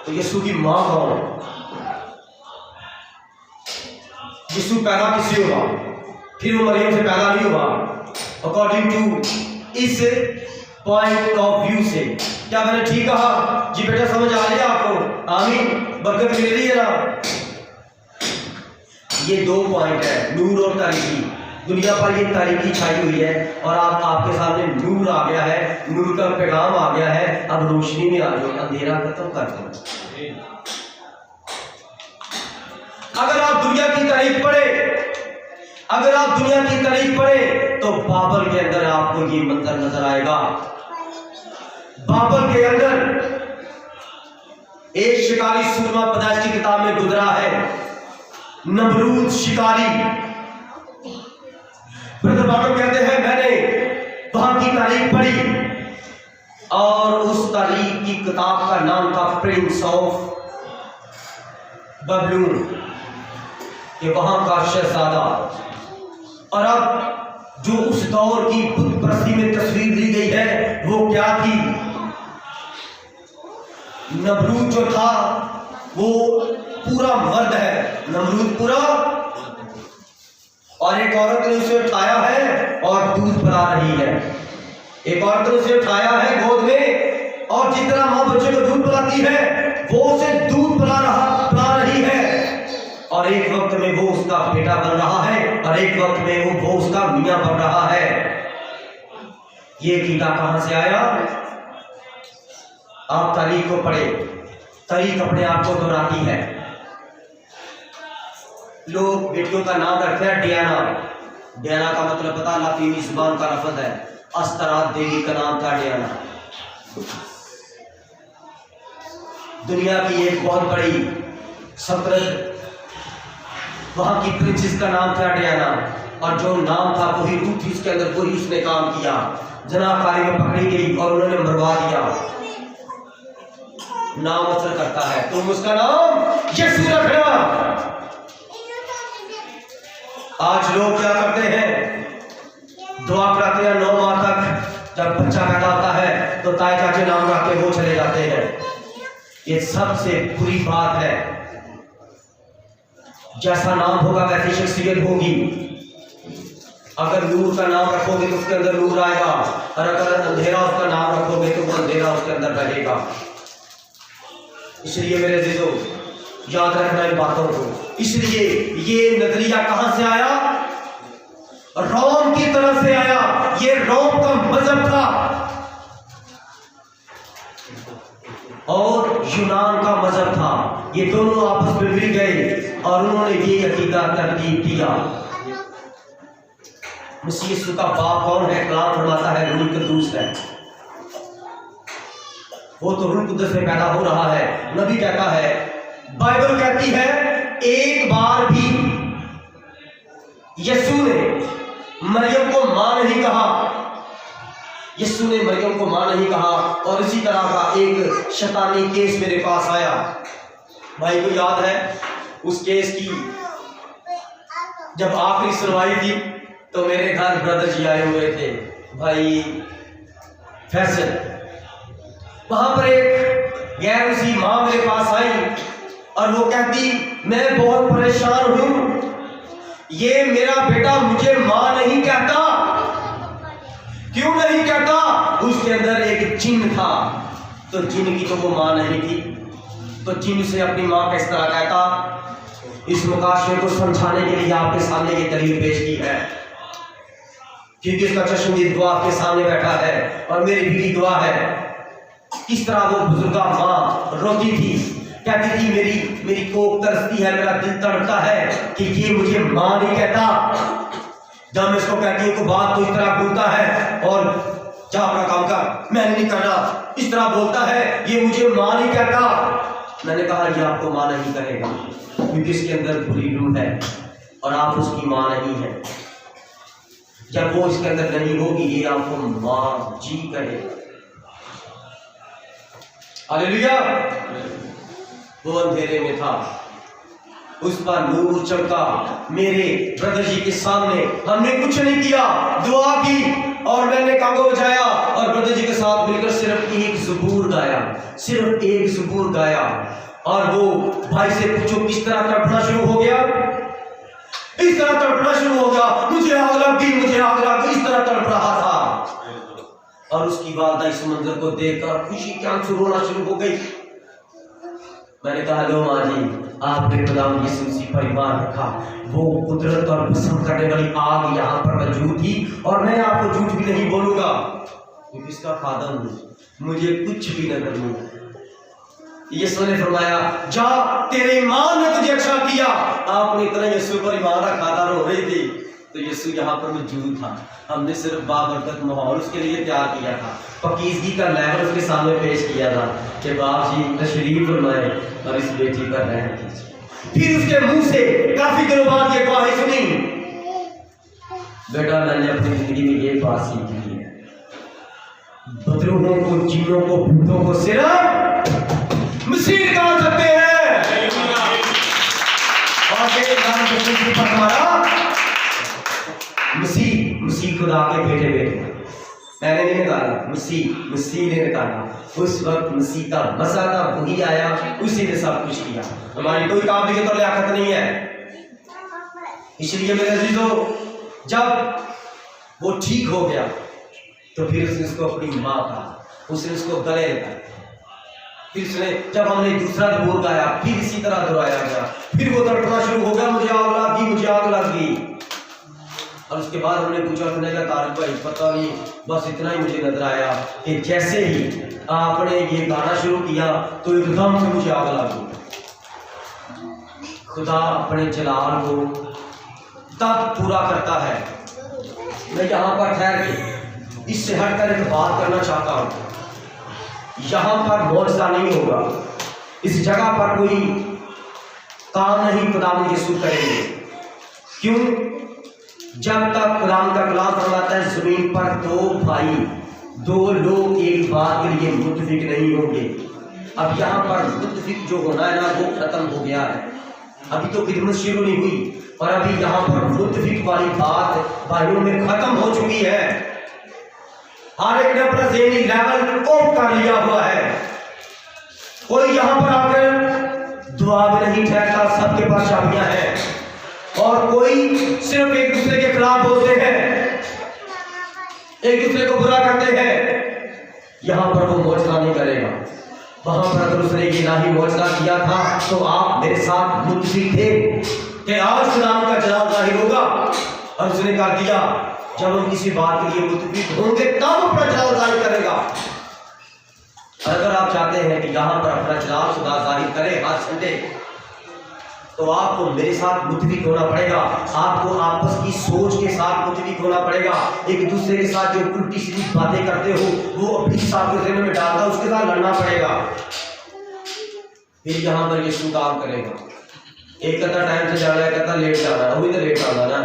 तो यीशु की मां कौन? यीशु पैदा किससे हुआ? फिर वो मरियम से पैदा नहीं हुआ। अकॉर्डिंग टू इस पॉइंट ऑफ व्यू से, क्या मैंने ठीक कहा जी बेटा? समझ आ रही है आपको? आमीन, बरकत मिल रही है ना? ये दो पॉइंट है, नूर और तारीकी। दुनिया पर ये तारीकी छाई हुई है और आपके सामने नूर आ गया है, नूर का पैगाम आ गया है। अब रोशनी में आ जाओ, अंधेरा खत्म कर दो। अगर आप दुनिया की तारीख पढ़े, अगर आप दुनिया की तारीख पढ़े तो बाबर के अंदर आपको ये मंजर नजर आएगा। बाबर के अंदर एक शिकारी सूरमा पैदाइश की किताब में गुजरा है, नमरूद शिकारी। ब्रदर बाबर कहते हैं मैंने वहां की तारीख पढ़ी और उस तारीख की किताब का नाम था प्रिंस ऑफ बबलून, ये वहां का शहजादा। और अब जो उस दौर की बुत परस्ती में तस्वीर ली गई है वो क्या थी? नमरूद जो था वो पूरा मर्द है, नमरूद पूरा, और एक औरत ने उसे उठाया है और दूध पिला रही है। एक औरत ने उसे उठाया है गोद में, और जितना मां बच्चे को दूध पिलाती है वो उसे दूध पिला रही है। और एक वक्त में वो उसका बेटा बन रहा है और एक वक्त में वो उसका मियां बन रहा है। ये गीता कहां से आया? आप तारीख को पढ़े, तारीख अपने आप को दोहराती है। लोग बेटियों का नाम रखते हैं डियाना। डियाना का मतलब पता, लातीनी जुबान का लफ्ज है, अस्तरात देवी का नाम था डियाना। दुनिया की एक बहुत बड़ी सल्तनत, वहां की प्रिंसेस का नाम था डियाना, और जो नाम था वही रूप थी उसके अंदर, वही उसने काम किया। जनाकारी में पकड़ी गई और उन्होंने मरवा दिया। नाम असर करता है, तुम उसका नाम यीशु रखना। आज लोग क्या करते हैं? दुआ कराते हैं 9 माह तक, जब बच्चा पैदा होता है तो ताए चाचे नाम रख के वो चले जाते हैं। ये सबसे बुरी बात है। जैसा नाम होगा वैसी शख्सियत होगी। अगर नूर का नाम रखोगे तो उसके अंदर नूर आएगा, और अगर अंधेरा उसका नाम रखोगे तो वो अंधेरा उसके अंदर रहेगा। इसलिए मेरे अज़ीज़ों, याद रखना इन बातों को। इसलिए ये नजरिया कहां से आया? रोम की तरफ से आया। ये रोम का मजहब था और यूनान का मजहब था। ये दोनों आपस में मिल गए और उन्होंने ये अकीदा तरतीब किया। मसीह यीशु का बाप कौन है? कलाम फरमाता है रूह कुद्दूस है। वो तो रूह कुद्दूस से पैदा हो रहा है। नबी कहता है, बाइबल कहती है, एक बार भी यीशु ने मरियम को मां नहीं कहा। यीशु ने मरियम को मां नहीं कहा। और इसी तरह का एक शैतानी केस मेरे पास आया। भाई को याद है उस केस की, जब आखिरी सुनवाई थी तो मेरे घर ब्रदर जी आए हुए थे, भाई फैसल। वहां पर एक गैर उसी माँ मेरे पास आई और वो कहती, मैं बहुत परेशान हूं, ये मेरा बेटा मुझे माँ नहीं कहता। क्यों नहीं कहता? उसके अंदर एक जिन था, तो जिन की तो वो माँ नहीं थी, तो जिन से अपनी माँ किस तरह कहता। इस मुकाशरे को समझाने के लिए आपके सामने ये दलील पेश की है, क्योंकि इसका चश्मदीद दुआ आपके सामने बैठा है और मेरी भी दुआ है। किस तरह वो बुजुर्गा माँ रोती थी, कहती थी मेरी कोख तरसती है, मेरा दिल तड़पता है कि ये मुझे माँ नहीं कहता। जब मैं इसको कहती हूँ बात तो इस तरह बोलता है और जा अपना काम कर, मैंने नहीं करना, इस तरह बोलता है, ये मुझे माँ नहीं कहता। मैंने कहा ये आपको माँ नहीं कहेगा, क्योंकि इसके अंदर बुरी रूह है और आप उसकी माँ नहीं है। जब वो इसके अंदर नहीं होगी, ये आपको माँ जी कहेगा। हालेलुया। वो अंधेरे में था, उस पर नूर चमका। मेरे ब्रदर जी के सामने हमने कुछ नहीं किया, दुआ की और मैंने कांगो बजाया और ब्रदर जी के साथ मिलकर सिर्फ एक ज़बूर गाया, सिर्फ एक ज़बूर गाया। और वो भाई से पूछो किस तरह तड़पना शुरू हो गया, इस तरह तड़पना शुरू हो गया, मुझे आग लग गई, मुझे आग लग गई, इस तरह तड़प रहा था। और उसकी वालदा इस मंजर को देखकर खुशी के आंसू रोना शुरू हो गई। मैंने कहा, लो माँ जी, आपने गुलाम यीशु मसीह पर ईमान रखा, वो कुदरत और पसंद करने वाली आग यहाँ पर मौजूद थी, और मैं आपको झूठ भी नहीं बोलूंगा, क्योंकि इसका खादम हूँ, मुझे कुछ भी नजर नहीं। यीशु ने फरमाया, जा, तेरे ईमान ने तुझे अच्छा किया। आपने इतना यीशु पर ईमान रखा था, रो रही थी, तो यीशु यहाँ पर मौजूद था। हमने सिर्फ बाबरकत माहौल उसके लिए तैयार किया था, पकीजगी का लेवल उसके सामने पेश किया था कि बाप जी तशरीफ फरमाए और इस बेटी पर रहम कीजिए। फिर उसके मुंह से काफी दिनों बाद ये गवाही सुनी, बेटा मैंने अपनी जिंदगी में ये बात सीखी है, बदरूहों को, जिन्नों को, भूतों को सिर्फ मसीह निकाल सकते हैं। और हमारा मसीह खुदा के बेटे मैंने नहीं निकाला, मसीह ने निकाला। उस वक्त मसीह का मसा था, वही आया, उसी ने सब कुछ किया। हमारी कोई काबिलियत और लियाकत नहीं है। इसलिए मेरे अजीजों, जब वो ठीक हो गया तो फिर उसने उसको अपनी माँ कहा, उसने उसको गले लगाया। फिर उसने, जब हमने दूसरा ज़बूर गाया, फिर इसी तरह दोहराया गया, फिर वो तड़पना शुरू हो गया, मुझे आग लग गई, मुझे आग लग गई। और उसके बाद हमने पूछा, उसने कहा, तारिक भाई पता नहीं, बस इतना ही मुझे नजर आया कि जैसे ही आपने ये गाना शुरू किया तो एकदम से मुझे आग लग गई। खुदा अपने जलाल को तब पूरा करता है। मैं यहाँ पर ठहर के इससे हटकर एक बात करना चाहता हूँ। यहाँ पर मौजज़ा नहीं होगा, इस जगह पर कोई काम नहीं खुदावंद यीशु करेंगे। क्यों? जब तक खुदावंद का कलाम फरमाता है, जमीन पर दो लोग एक बात के लिए मुत्तफिक नहीं होंगे। अब यहाँ पर मुत्तफिक जो होना है ना, वो खत्म हो गया है। अभी तो खिदमत शुरू नहीं हुई और अभी यहाँ पर मुत्तफिक वाली बात भाइयों में खत्म हो चुकी है। हर एक ने अपना ज़हनी लेवल ओप कर लिया हुआ है। कोई यहाँ पर आकर दुआ में नहीं ठहरता, सबके पास चाबियां हैं, और कोई सिर्फ एक दूसरे के खिलाफ बोलते हैं, एक दूसरे को बुरा करते हैं। यहाँ पर वो मौजज़ा नहीं करेगा। वहां पर अगर उसने ये ना ही मौजज़ा किया था तो आप मेरे साथ मुत्तफिक थे कि आज खुदा का जलाल जाहिर होगा। और उसने कहा दिया, जब हम किसी बात के लिए मुत्तफिक होंगे तब अपना जलाल जाहिर करेगा। और अगर आप चाहते हैं कि यहाँ पर अपना जलाल खुदा जाहिर करे हर संडे, तो आपको मेरे साथ मुत्तफिक होना पड़ेगा। आपको आपस की सोच के साथ मुत्तफिक होना पड़ेगा। एक दूसरे के साथ जो उल्टी सीधी बातें करते हो वो अपनी साथ के ज़हन में डालता, उसके साथ लड़ना पड़ेगा। फिर यहाँ पर यीशु काम करेगा। एक कहता टाइम से जाना है, कहता लेट जाना है, अभी तो लेट आना ना।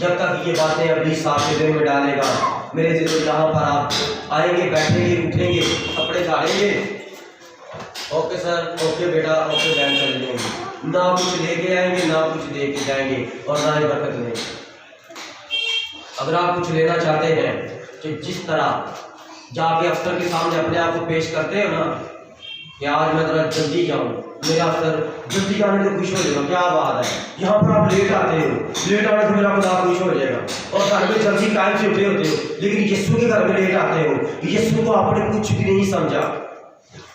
जब तक ये बातें अपनी साथ के ज़हन में डालेगा, मेरे दिल यहाँ पर आप आएंगे, बैठेंगे, उठेंगे, कपड़े झाड़ेंगे, ओके सर, ओके बेटा, ओके बहन, चल जाएंगे, ना कुछ लेके आएंगे, ना कुछ दे के जाएंगे, और ना ही बरकत लेंगे। अगर आप कुछ लेना चाहते हैं तो जिस तरह जाके अफसर के सामने अपने आप को पेश करते हो ना कि आज मैं थोड़ा जल्दी जाऊँ, मेरा अफसर जल्दी जाने से खुश हो जाएगा, क्या बात है। यहाँ पर आप लेट आते हो, लेट आने से मेरा खुदा खुश हो जाएगा, और घर में जल्दी टाइम से उठे होते हो, लेकिन यीशु के घर में लेट आते हो। यीशु को आपने कुछ भी नहीं समझा।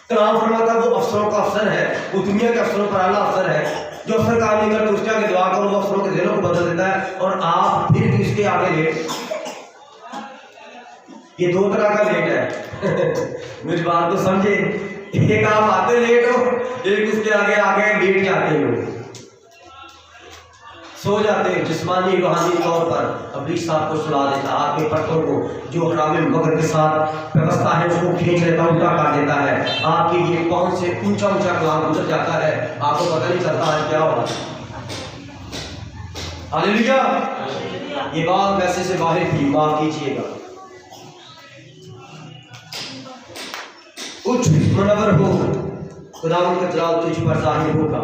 कलाम फरमाता वो अफसरों का अफसर है, वो दुनिया के अफसरों पर आला अफसर है। जो अफसर काम नहीं करते उसके आगे दुआ करो, वो अफसरों के दिलों को बदल देता है, और आप फिर भी उसके आगे लेट। ये दो तरह का लेट है। मेरी बात को समझे, एक आप आते लेट हो, एक उसके आगे आगे लेट जाते हो, सो जाते हैं जिस्मानी रूहानी तौर पर। इब्लीस आपको सुला देता है, आपके पत्थर को जो हराम मगर के साथ व्यवस्था है उसको खींच लेता, उल्टा कर देता है। आपके ये कौन से ऊंचा ऊंचा कलाम गुजर जाता है, आपको पता नहीं चलता है क्या हुआ। हालेलुया। ये बात वैसे से बाहर थी, माफ कीजिएगा। उच्च मुनव्वर हो, खुदावंद का जलाल तुझ पर जाहिर होगा।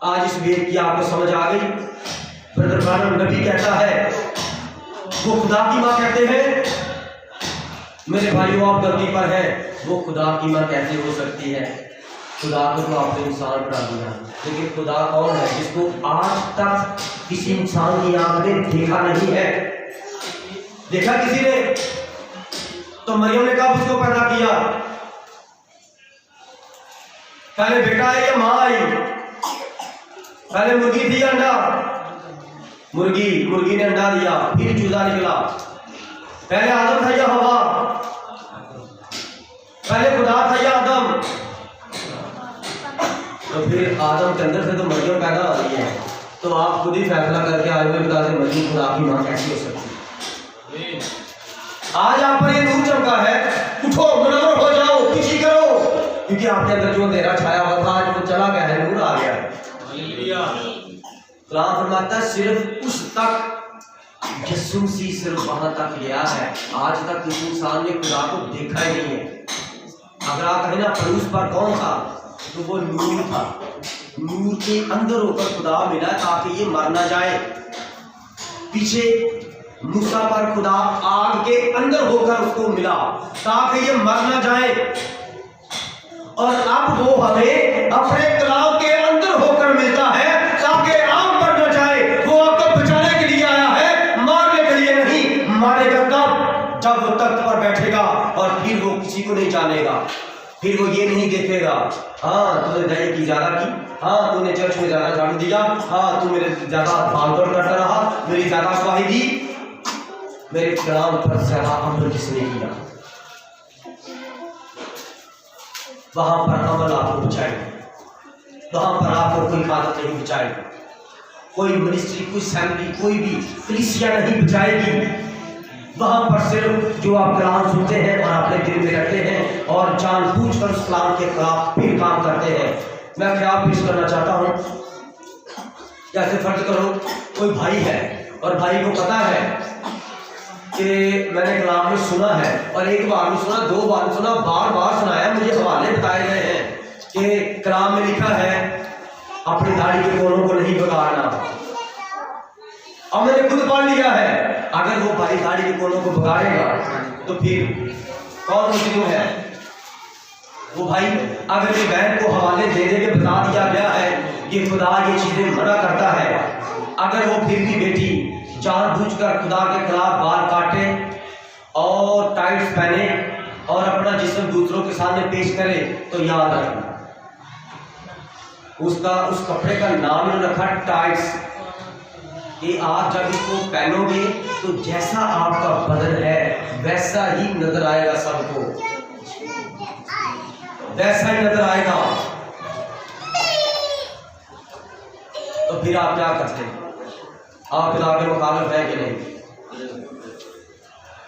आज इस वेद की आपको समझ आ गई। ब्रदर ब्रानम नबी कहता है, वो खुदा की माँ कहते हैं। मेरे भाइयों आप गलती पर हैं, वो खुदा की माँ कैसे हो सकती है। खुदा को तो आपने इंसान बना दिया, लेकिन खुदा कौन है जिसको आज तक किसी इंसान की आंख ने देखा नहीं है। देखा किसी ने? तो मरियम ने कब उसको पैदा किया? पहले बेटा आई या माँ आई? पहले मुर्गी थी या अंडा? मुर्गी ने अंडा दिया, फिर चूजा निकला। पहले आदम था या हवा? पहले खुदा था या आदम? तो फिर आदम के अंदर से तो मरियम पैदा हो रही है। तो आप खुद ही फैसला करके आज भी बता दें, मरियम खुदा की माँ कैसी हो सकती है। आज आप पर ये नूर चमका है, उठो, मुनव्वर हो जाओ, खुशी करो, क्योंकि आपके अंदर जो अंधेरा छाया हुआ था आज वो चला गया है, नूर आ गया है। कलाम फरमाता सिर्फ उस तक यीशु मसीह सिर्फ वहां तक गया है। आज तक किसी इंसान ने खुदा को देखा ही नहीं है। अगर आप कहें ना परूस पर कौन था, तो वो नूर था। नूर के अंदर होकर खुदा मिला ताकि ये मर ना जाए। पीछे मूसा पर खुदा आग के अंदर होकर उसको मिला ताकि ये मर ना जाए, और अब वो हमें अपने कलाम के अंदर होकर मिलता है ताकि आग मर ना जाए। वो आपको बचाने के लिए आया है, मारने के लिए नहीं। मारेगा तब जब वो तख्त पर बैठेगा, और फिर वो किसी को नहीं जानेगा। फिर वो ये नहीं देखेगा, हाँ तूने दया की ज्यादा की, हाँ तूने चर्च में ज्यादा झाड़ू दिया, हाँ तू मेरे ज्यादा भागदौड़ करता रहा, मेरी ज्यादा अफवाही दी, मेरे कलाम पर ज्यादा अमल किसने किया। वहां पर अमल आपको बचाएगा, वहां पर आपको कोई इबादत नहीं बचाएगी, कोई मिनिस्ट्री, कोई सैलरी, कोई भी कलीसिया नहीं बचाएगी। वहां पर सिर्फ जो आप कलाम सुनते हैं और अपने दिल में रखते हैं और जानबूझकर उस कलाम के खिलाफ फिर काम करते हैं। मैं ख्याल पेश करना चाहता हूं, जैसे फर्ज करो कोई भाई है और भाई को पता है कि मैंने कलाम में सुना है, और एक बार में सुना, दो बार सुना, बार बार सुनाया, मुझे हवाले बताए गए हैं कि कलाम में लिखा है अपनी दाढ़ी के कोनों को नहीं बिगाड़ना, और मैंने खुद पढ़ लिया है। अगर वो भाई दाढ़ी के कोनों को बिगाड़ेगा तो फिर कौन मुस्लिम है? वो भाई अगर ये बहन को हवाले दे दे के बता दिया गया है कि खुदा ये चीजें मना करता है, अगर वो फिर भी बेटी जानबूझकर खुदा के खिलाफ बाल काटे और टाइट्स पहने और अपना जिस्म दूसरों के सामने पेश करे, तो याद रखना उसका उस कपड़े का नाम इन्होंने रखा टाइट्स, कि आप जब इसको पहनोगे तो जैसा आपका बदन है वैसा ही नजर आएगा, सबको वैसा ही नजर आएगा। तो फिर आप क्या करते हैं? आप खुदा के मुखालिफ है कि नहीं?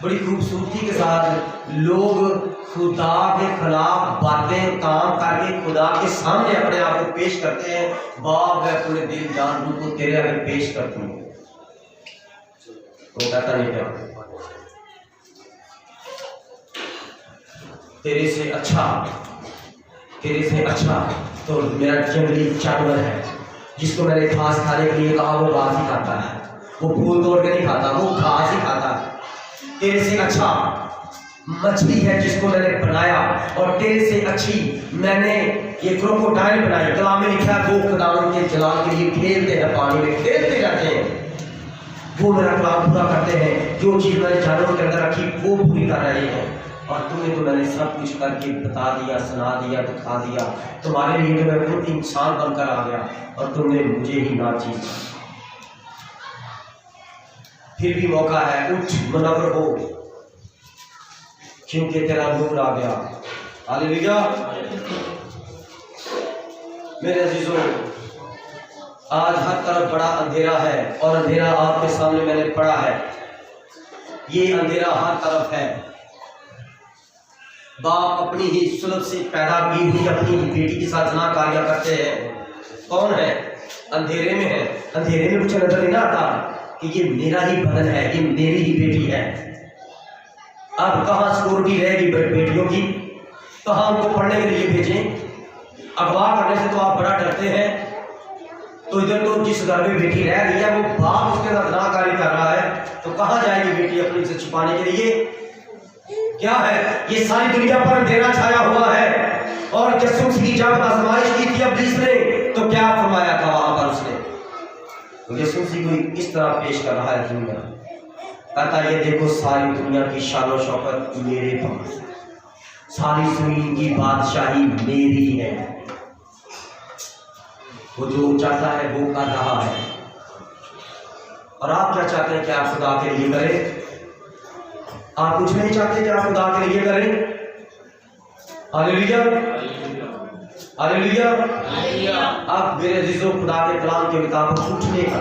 बड़ी खूबसूरती के साथ लोग खुदा के खिलाफ बातें काम करके खुदा के सामने अपने आप को पेश करते हैं। बाप मैं अपने दिल जान रूह को तेरे आगे पेश करता हूँ, वो कहता नहीं क्या तेरे से अच्छा तो मेरा जंगली जानवर है जिसको मैंने घास खाने के लिए कहा, वो घास ही खाता है। वो फूल तोड़ के नहीं खाता, वो घास ही खाता है। तेरे से अच्छा मछली है जिसको मैंने बनाया, और तेरे से अच्छी मैंने ये क्रोकोडाइल बनाई। कलाम में लिखा है वो खुदावंद के जलाल के लिए खेलते हैं, पानी में खेलते रहते हैं, वो मेरा कलाम पूरा करते हैं। जो चीज मैंने जानवरों के अंदर रखी वो पूरी कर रहे हैं। और तुम्हें तो मैंने सब कुछ करके बता दिया, सुना दिया, दिखा दिया। तुम्हारे लिए तो मैं खुद इंसान बनकर आ गया और तुमने मुझे ही ना चीज। फिर भी मौका है, उठ मुनव्वर हो, क्योंकि तेरा नूर आ गया। हालेलुया। मेरे अजीजों, आज हर तरफ बड़ा अंधेरा है, और अंधेरा आपके सामने मैंने पड़ा है। ये अंधेरा हर तरफ है। बाप अपनी ही सुलभ से पैदा की हुई अपनी बेटी के साथ ना कार्य करते हैं। कौन है? अंधेरे में है। अंधेरे में कुछ नजर नहीं आता कि ये मेरा ही बदन है, ये मेरी ही बेटी है। अब कहाँ सिक्योरिटी रहेगी बेटियों की? कहाँ उनको पढ़ने के लिए भेजें? अगवा करने से तो आप बड़ा डरते हैं। तो इधर तो जिस घर में बेटी रह रही है वो बाप उसके साथ ना कार्य कर रहा है, तो कहाँ जाएगी बेटी अपनी से छुपाने के लिए? क्या है? ये सारी दुनिया पर अंधेरा छाया हुआ है। और यसूस की जब आजमाइश की थी इब्लीस ने, तो क्या फरमाया था वहां पर उसने? तो यसूस को इस तरह पेश कर रहा है दुनिया, कहता ये देखो सारी दुनिया की शान शौकत मेरे पास, सारी जमीन की बादशाही मेरी है। वो जो चाहता है वो कर रहा है। और आप क्या चाहते हैं कि आप खुदा के लिए करें? आप कुछ नहीं चाहते कि आप खुदा के लिए करें? Hallelujah, hallelujah. अब मेरे अजीजों, खुदा के कलाम के मुताबिक उठने का,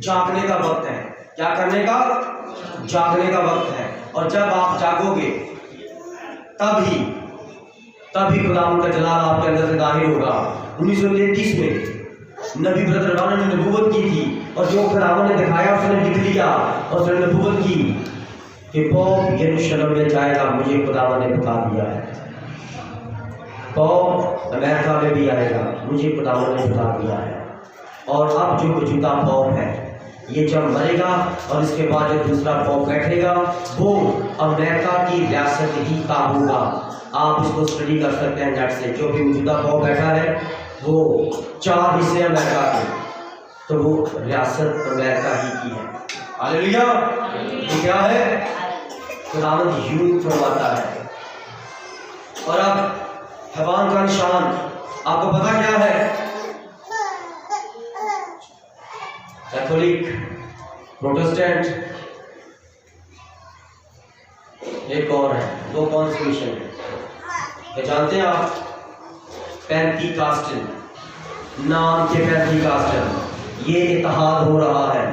जागने का वक्त है। क्या करने का? जागने का वक्त है। और जब आप जागोगे तभी खुदा का जलाल आपके अंदर से जाहिर होगा। 1933 में नबी ब्रदर राना ने नबूवत की थी, और जो खुदावंद ने दिखाया उसने लिख लिया, और उसने नबूवत की कि पौप यरूशलेम में जाएगा, मुझे खुदावंद ने बता दिया है। पौप अमेरिका में भी आएगा, मुझे खुदावंद ने बता दिया है। और अब जो मौजूदा पौप है ये जब मरेगा और इसके बाद जो दूसरा पौप बैठेगा वो अमेरिका की रियासत ही का होगा। आप इसको स्टडी कर सकते हैं नेट से। जो भी मौजूदा पौप बैठा है वो 4 हिस्से अमेरिका के, तो वो रियासत अमेरिका ही की है। हालेलुया। ये क्या है? खुदावंद यूं फरमाता है। और अब हैवान का निशान आपको पता क्या है? कैथोलिक, प्रोटेस्टेंट, एक और है, 2 कॉन्स्टिट्यूशन है। क्या जानते हैं आप? पेंटिकॉस्टल, नाम के पेंटिकॉस्टल, ये इत्तेहाद हो रहा है।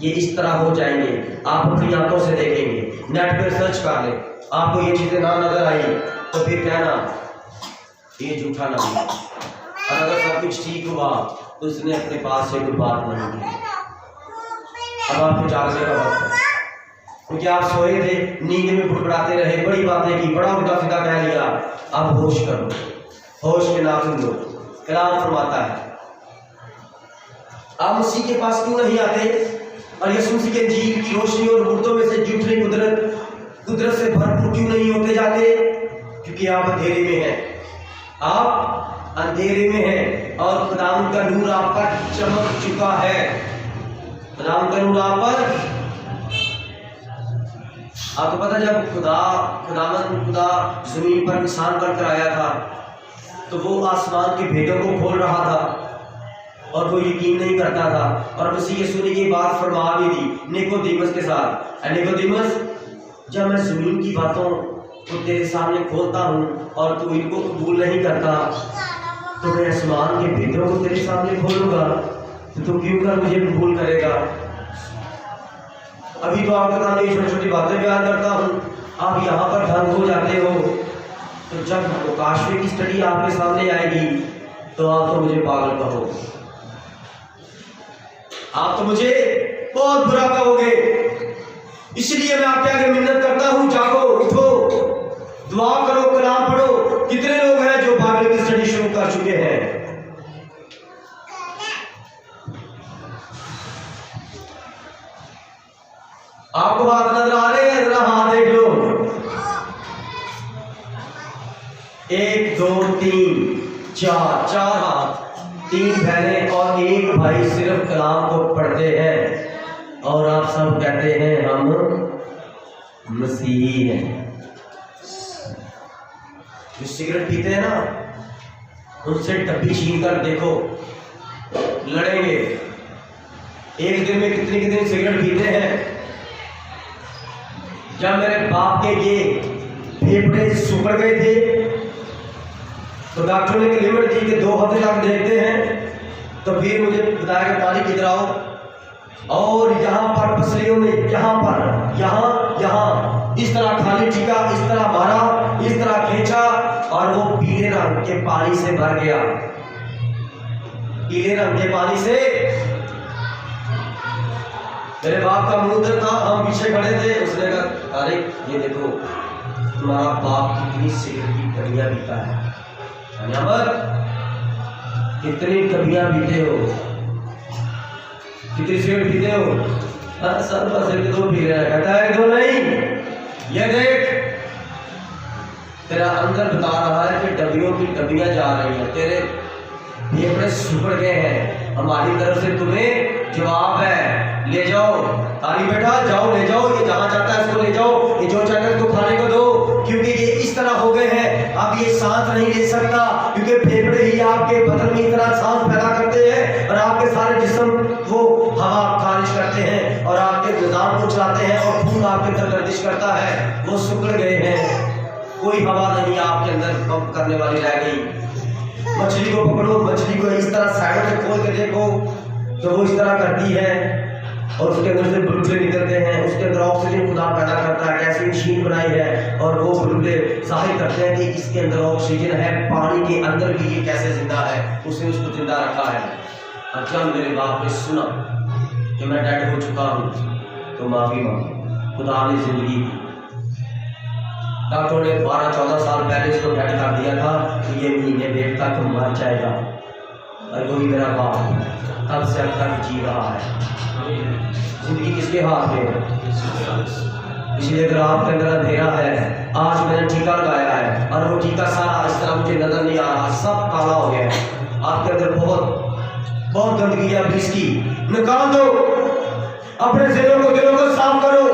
ये इस तरह हो जाएंगे, आप अपनी आंखों से देखेंगे। नेट पर सर्च कर ले, आपको ये चीजें ना नजर आई तो फिर कहना ये झूठा नाम है। और अगर सब कुछ ठीक हुआ तो उसने अपने पास से कोई बात नहीं की। अब आपको जागने का वक्त है, क्योंकि आप सोए थे, नींद में बुड़बुड़ाते रहे, बड़ी बातें की, बड़ा उल्टा सीधा कह लिया। अब होश करो, होश के नाखून लो। कलाम फरमाता है आप मसीह के पास क्यों नहीं आते? और यीशु मसीह के इंजील की रोशनी और मुर्दों में से जुटने कुदरत से भरपूर क्यों नहीं होते जाते? क्योंकि आप अंधेरे में हैं। आप अंधेरे में हैं और खुदावंद का नूर आप पर चमक चुका है। खुदावंद का नूर आप पर, आपको पता जब खुदा जमीन पर इंसान बनकर आया था तो वो आसमान के भेदों को खोल रहा था और कोई यकीन नहीं करता था। और मसीह यीशु ने ये बात फरमा भी दी निकोदेमस के साथ, निकोदेमस जब मैं जमीन की बातों को तेरे सामने खोलता हूँ और तू इनको कबूल नहीं करता तो मैं आसमान के भेदों को तेरे सामने खोलूंगा, तो तू क्यों कर मुझे कबूल करेगा? अभी तो आपके सामने छोटी छोटी बातें बयान करता हूँ, आप यहाँ पर ढंग हो जाते हो। तो जब काशवे की स्टडी आपके सामने आएगी तो आप तो मुझे पागल कहोगे, आप तो मुझे बहुत बुरा कहोगे। इसलिए मैं आपके आगे मिन्नत करता हूं, जागो, उठो, दुआ करो, कलाम पढ़ो। कितने लोग हैं जो बाइबल की स्टडी शुरू कर चुके हैं? आपको हाथ नजर आ रहे हैं? जरा हाथ देख लो। 1 2 3 4, 4 हाथ, 3 बहनें और 1 भाई सिर्फ कलाम को पढ़ते हैं और आप सब कहते हैं हम मसीही हैं। जो सिगरेट पीते हैं ना, उनसे डब्बी छीन कर देखो, लड़ेंगे। एक दिन में कितनी सिगरेट पीते हैं। जब मेरे बाप के ये फेफड़े सुखड़ गए थे तो डॉक्टरों ने लिमिट दी कि 2 हफ्ते तक देखते हैं। तो फिर मुझे बताया कि पानी किधर आओ, और यहाँ पर पसलियों में, यहाँ पर, यहाँ इस तरह खाली टीका, इस तरह मारा, इस तरह खींचा और वो पीले रंग के पानी से भर गया। पीले रंग के पानी से। मेरे बाप का मुंह उधर था, हम पीछे खड़े थे। उसने कहा अरे ये देखो तुम्हारा बाप कितनी सिगरेट की डबियां पीता है, कितनी डबियां पीते हो, कितनी सिगरेट पीते हो? सर बस 1 2 पी रहा है। कहता है 1 2 नहीं, ये देख तेरा अंदर बता रहा है कि डबियों की डबियां जा रही हैं, तेरे फेफड़े सुखड़ गए हैं। हमारी तरफ से तुम्हें जवाब है, ले जाओ तारी बेटा, जाओ ले जाओ, ये जहां जाता है इसको ले जाओ, ये जो चाहता है इसको खाने को दो, क्योंकि ये इस तरह हो गए हैं अब ये सांस नहीं ले सकता, क्योंकि फेफड़े ही आपके बदन में इतना सांस पैदा करते हैं और आपके सारे जिस्म वो हवा खारिज करते हैं और आपके निजाम को चलाते हैं और खून आपके अंदर गर्दिश करता है। वो सुखड़ गए हैं, कोई हवा नहीं आपके अंदर पंप करने वाली रह गई। मछली को पकड़ो, मछली को इस तरह साइड में खोल के देखो तो वो इस तरह करती है और उसके अंदर से बुलबुले निकलते हैं, उसके अंदर ऑक्सीजन खुदा पैदा करता है, कैसी मशीन बनाई है और वो बुलबुले जाहिर करते हैं कि इसके अंदर ऑक्सीजन है। पानी के अंदर भी ये कैसे जिंदा है, उसने उसको जिंदा रखा है। अब जब मेरे बाप ने सुना कि मैं डेड हो चुका हूँ तो माफी मांगी, खुदा ने जिंदगी दी। डॉक्टरों ने 12-14 साल पहले इसको डेड कर दिया था कि ये महीने डेढ़ तक मर जाएगा, और वही मेरा बाप तब से अब तक जी रहा है। जिंदगी किसके हाथ में है? इसलिए अगर आपके अंदर अंधेरा है, आज मैंने टीका लगाया है और वो टीका सारा इस तरह मुझे नजर नहीं आ रहा, सब काला हो गया है। आपके अंदर बहुत गंदगी है, अब इसकी निकाल दो। अपने दिलों को साफ करो।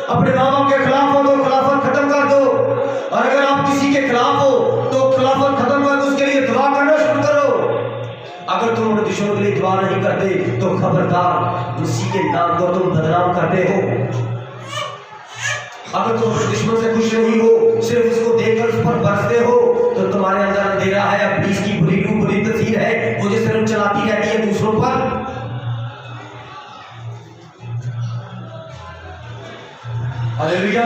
अपने माँ बाप के खिलाफ हो तो खिलाफत खत्म कर दो, और अगर आप किसी के खिलाफ हो तो खिलाफत खत्म कर दो, उसके लिए दुआ करना शुरू करो। अगर तुम अपने दुश्मनों के लिए दुआ नहीं करते तो खबरदार, उसी के नाम को तुम बदनाम करते हो। अगर तुम अपने दुश्मन से खुश नहीं हो, सिर्फ उसको देखकर उस पर बरसते हो, तो तुम्हारे अंदर अंधेरा है, इब्लीस की बुरी तस्वीर है, वो जिस तरह चलाती रहती है दूसरों पर। हालेलुया।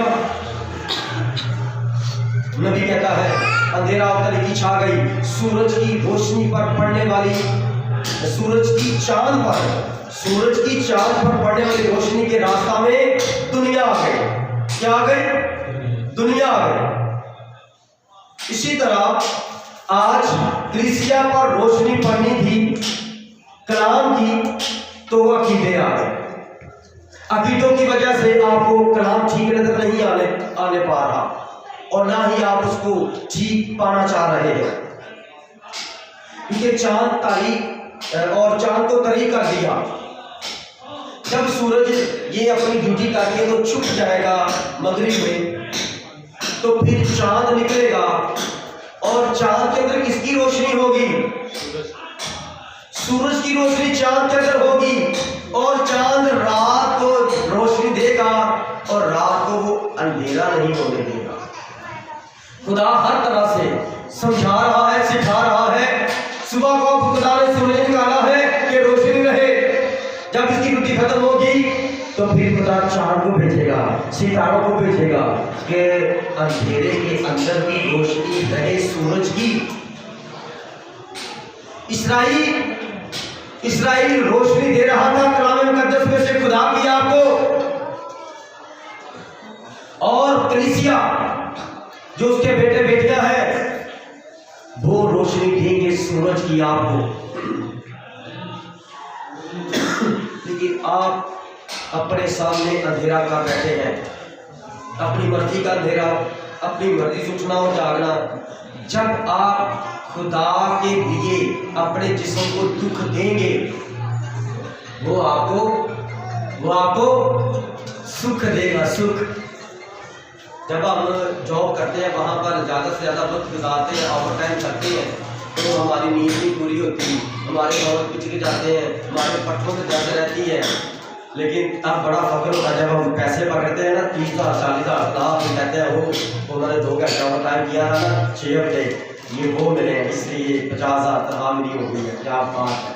नबी कहता है अंधेरा उतर की छा गई, सूरज की रोशनी पर पड़ने वाली, सूरज की चांद पर पड़ने वाली रोशनी के रास्ता में दुनिया आ गई। क्या आ गई? दुनिया आ गई। इसी तरह आज कलीसिया पर रोशनी पड़नी थी कलाम की, तो वो अकीदे आ गए। अकीदों की वजह से आपको कलाम ठीक नजर नहीं आने पा रहा, और ना ही आप उसको ठीक पाना चाह रहे हैं, क्योंकि चांद को तरी कर दिया। जब सूरज ये अपनी ड्यूटी करके तो छुप जाएगा मगरिब में, तो फिर चांद निकलेगा, और चांद के अंदर किसकी रोशनी होगी? सूरज की रोशनी चांद के अंदर होगी, और चांद रात को रोशनी देगा और रात को वो अंधेरा नहीं होने देगा। खुदा हर तरह से समझा रहा है, सिखा रहा है। सुबह को खुदा ने सूरज निकाला है कि रोशनी रहे, जब इसकी ड्यूटी खत्म होगी तो फिर खुदा चांद को भेजेगा, सितारों को भेजेगा कि अंधेरे के अंदर भी रोशनी रहे सूरज की। इस्राइल रोशनी दे रहा था कलाम मुकद्दस में से खुदा की आपको, और कलीसिया जो उसके बेटे बेटियां हैं वो रोशनी देंगे सूरज की आपको। लेकिन आप अपने सामने अंधेरा कर बैठे हैं, अपनी मर्जी का अंधेरा, अपनी मर्जी से उठना और जागना। जब आप खुदा के लिए अपने जिस्म को दुख देंगे, वो आपको सुख देगा, सुख। जब हम जॉब करते हैं वहाँ पर ज़्यादा से ज़्यादा वक्त गुजारते हैं, ओवर टाइम करते हैं, तो हमारी नींद नहीं पूरी होती, हमारे बहुत पिछले जाते हैं, हमारे पट्टों में दर्द रहती है। लेकिन अब बड़ा फख्र होता है जब हम पैसे पकड़ते हैं ना, 30,000 40,000 लाख में कहते हैं वो उन्होंने 2 घंटा ओवर टाइम किया था ना, 6 हफ्ते, ये वो मिले हैं, इसलिए 50,000 तनख्वाह मेरी हो गई है। क्या बात है।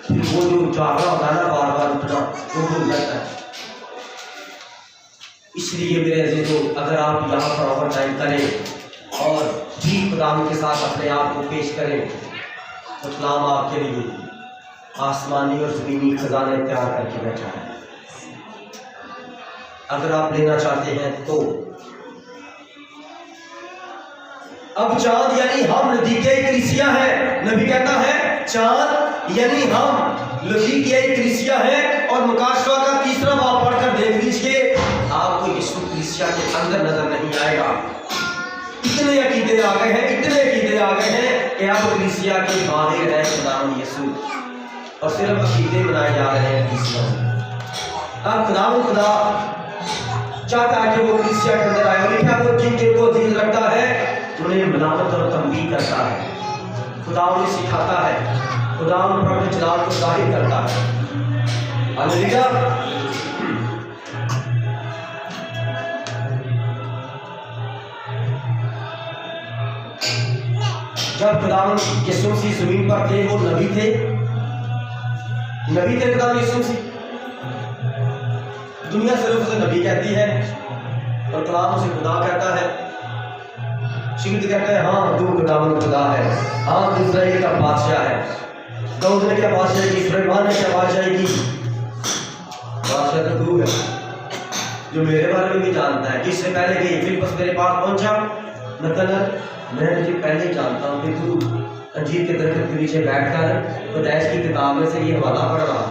फिर वो जो जागना होता है ना, बार बार उठना, वो भूल जाता है। इसलिए मेरे अजीजों, अगर आप यहाँ पर ओवर टाइम करें और ठीक खुदाम के साथ अपने आप को पेश करें, तो कलाम आपके लिए आसमानी और ज़मीनी खजाने तैयार करके बैठा है। अगर आप लेना चाहते हैं तो अब चांद यानी हम नज़दीके कलीसिया है। नबी कहता है चांद यानी हम नज़दीके कलीसिया है। और मुकाशवा का 3रा बाब पढ़कर देख लीजिए, आपको यीशु कलीसिया के अंदर नजर नहीं आएगा। इतने अकीदे आ गए हैं, इतने अकीदे आ गए हैं कि अब कलीसिया के बाहर है खुदावंद यीशु, और सिर्फ अकीदे बनाए जा रहे हैं कलीसिया में। अब खुदा चाहता है कि वो कलीसिया के अंदर आए, और लिखा वो जिनको अजीज रखता है उन्हें मलामत और तंबीह करता है। खुदा उन्हें सिखाता है, खुदा उन पर अपने जलाल को जाहिर करता है। हालेलुया। जब खुदावंद यीशु मसीह जमीन पर थे, वो नबी थे खुदावंद यीशु मसीह। दुनिया सिर्फ उसे नबी कहती है और कलाम उसे खुदा कहता है। शिद कहते हैं हाँ तू खुदावंद खुदा है, हाँ तू इस्राएल का बादशाह है। दाऊद ने क्या बादशाही की, सुलेमान ने क्या बादशाही की? बादशाह तो तू है जो मेरे बारे में भी जानता है। इससे पहले कि फिलिप्पस मेरे पास पहुंचा, नतनएल मैं तुझे पहले ही जानता हूँ कि तू अंजीर के दरख्त के नीचे बैठकर खुदाइश की किताब में से ये हवाला पढ़ रहा।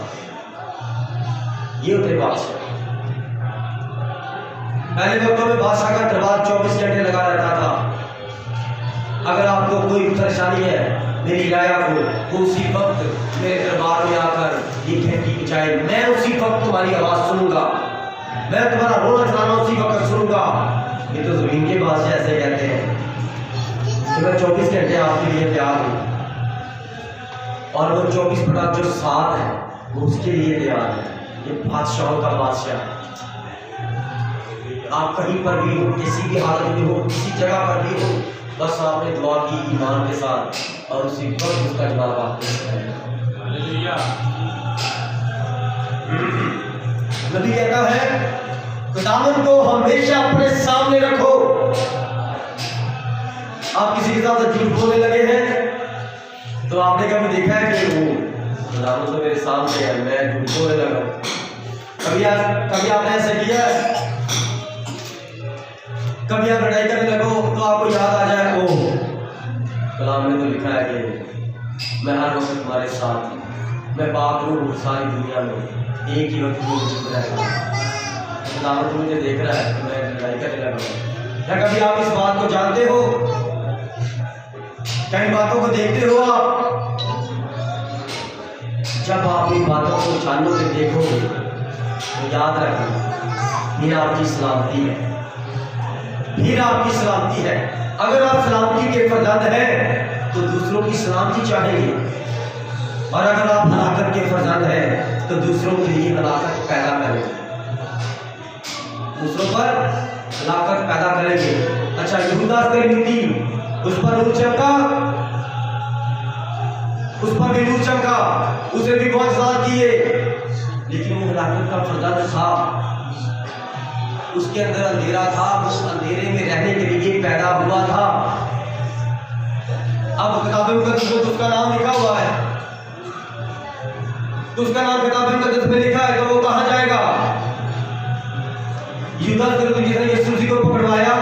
ये होते बादशाह। पहले वक्तों में बादशाह का दरबार 24 घंटे लगा रहता था। अगर आपको कोई परेशानी है, मेरी राया को वो उसी वक्त मेरे दरबार में आकर ये घंटी बजाए, मैं उसी वक्त तुम्हारी आवाज़ सुनूंगा, मैं तुम्हारा रोना चलाना उसी वक्त सुनूंगा। ये तो जमीन के बादशाह ऐसे कहते हैं कि मैं 24 घंटे आपके लिए तैयार हूँ, और वो 24/7 है वो उसके लिए तैयार है। ये बादशाहों का बादशाह है। आप कहीं पर भी हो, किसी भी हालत में हो, किसी जगह पर भी हो, बस आपने दुआ की ईमान के साथ, और उसी वक्त उसका जवाब आपको हालेलुया। नबी कहता है खुदावंद को हमेशा अपने सामने रखो। आप किसी के साथ झूठ बोलने लगे हैं तो आपने कभी देखा है कि वो खुदावंद तो मेरे सामने है, मैं झूठ बोलने लगा? कभी आपने ऐसे किया? कभी आप लड़ाई करने लगो तो आपको याद आ जाए ओ कलाम में तो लिखा है कि मैं हर वक्त तुम्हारे साथ हूँ, मैं पाक हूँ सारी दुनिया में एक ही वक्त में मौजूद रहेगा। खुदावंद तो मुझे देख रहा है तो मैं लड़ाई करने लगा। क्या कभी आप इस बात को जानते हो? क्या इन बातों को देखते हो आप? जब आप इन बातों को जानोगे, देखोगे, तो याद रखना ये आपकी सलामती है, फिर आपकी सलामती है। अगर आप सलामती के फरजंद हैं तो दूसरों की सलामती चाहेंगे, और अगर आप हलाकत के फरजंद हैं तो दूसरों के लिए हलाकत पैदा करेंगे, दूसरों पर हलाकत पैदा करेंगे। अच्छा, यहूदा अस्करियोती, उस पर नूर चमका, उस पर भी नूर चमका, उसे भी बहुत साथ किए, लेकिन वो हलाकत का फरजंद था, उसके अंदर अंधेरा था, उस अंधेरे में रहने के लिए पैदा हुआ था। अब किताब मुकद्दस में उसका नाम लिखा हुआ है, तो उसका नाम किताब मुकद्दस में लिखा है, तो वो कहाँ जाएगा? यहूदा अस्करियोती जिसने यीशु मसीह को पकड़वाया,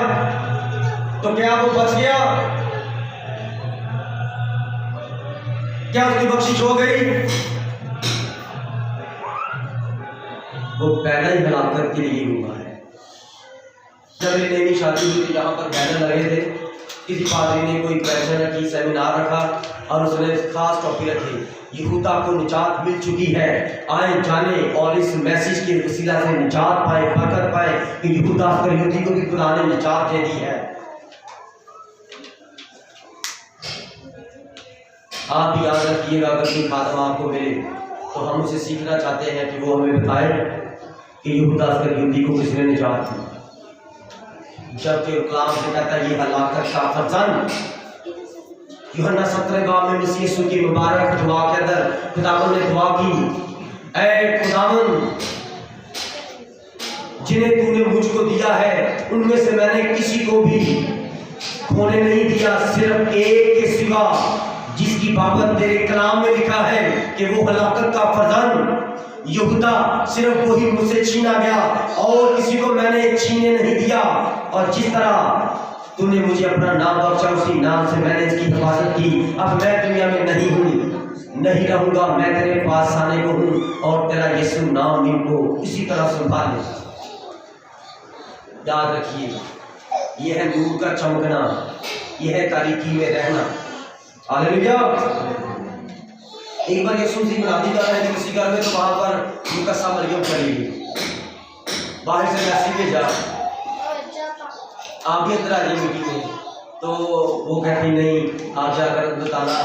तो क्या वो बच गया? क्या उसकी बख्शिश हो गई? वो पैदा ही हलाकत के लिए हुआ है। जब मेरी नई शादी हुई थी, यहाँ पर बैनर लगे थे, किसी पादरी ने कोई प्रवचन रखी, सेमिनार रखा और उसने खास टॉपिक रखी, यहूदा को निजात मिल चुकी है, आए जाने और इस मैसेज के वसीला से निजात पाए, बरकत पाए कि यहूदा इस्करियोती को भी खुदा ने निजात दे दी है। आप भी याद रखिएगा, अगर कोई खादम आपको मिले तो हम उसे सीखना चाहते हैं कि वो हमें बताए कि यहूदा इस्करियोती को किसने निजात दी। जबकि कलाम से कहता है ये हलाकत का फर्जंद। यूहन्ना 17 बाब में मसीह यीशु की मुबारक दुआ के अंदर खुदावंद ने दुआ की, ऐ खुदावंद जिन्हें तूने मुझको दिया है उनमें से मैंने किसी को भी खोने नहीं दिया, सिर्फ एक के सिवा जिसकी बाबत तेरे कलाम में लिखा है कि वो हलाकत का फर्जंद यहूदा, सिर्फ वही मुझसे छीना गया और किसी को मैंने छीने नहीं दिया। और जिस तरह तूने मुझे अपना नाम बख्शा उसी नाम से मैंने इसकी हिफाजत की। अब मैं दुनिया में नहीं हूँ, नहीं रहूंगा, मैं तेरे पास आने को हूँ और तेरा यीशु नाम इनको इसी तरह संभाल ले। याद रखिए, यह है नूर का चमकना, यह है तारीकी में रहना। हालेलुया। एक बार यीशु मसीह मुनादी कर रहे थे किसी घर में, तो वहां पर मुकस्सा मरियम खड़ी हुई, बाहर से मैसेज भेजा, आप भी अंदर आ जाइए मीटिंग में। तो वो कहती नहीं, आप जाकर अल्लाह ताला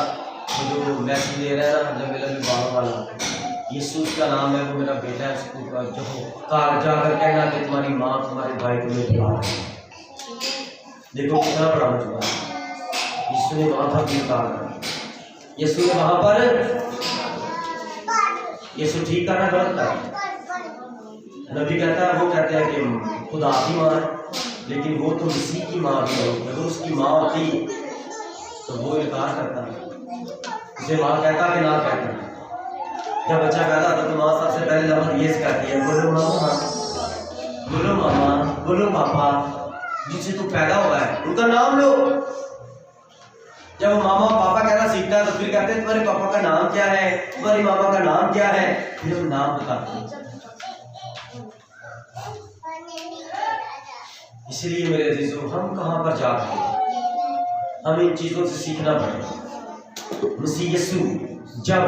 जो मैसेज दे रहा है ना, जब मेरा विवाह वाला यीशु का नाम है, वो मेरा बेटा है, उसको जो कार जाकर कहना कि तुम्हारी माँ तुम्हारे भाई तुम्हें बुला रहे हैं। देखो कितना बड़ा मजबूत है। यीशु ने वहां था गिरफ्तार, यीशु ने वहां पर, यीशु ठीक करना गलत है। नबी कहता है, वो कहते हैं कि खुदा की माँ है, लेकिन वो तो मसीह की माँ भी है। अगर उसकी माँ होती तो वो इनकार करता, उसे माँ कहता कि ना कहता। जब बच्चा पैदा होता तो माँ सबसे पहले लफ्ज़ ये सिखाती है, बोलो मामा, बोलो मामा, बोलो पापा, जिससे तू पैदा हुआ है उनका नाम लो। जब वो मामा पापा कहना सीखता है तो फिर कहते हैं तुम्हारे पापा का नाम क्या है, तुम्हारी मामा का नाम क्या है, फिर वो नाम बताते हैं। इसलिए मेरे अजीजों, हम कहाँ पर जा रहे हैं, हमें इन चीज़ों से सीखना पड़ेगा। मसीह यीशु जब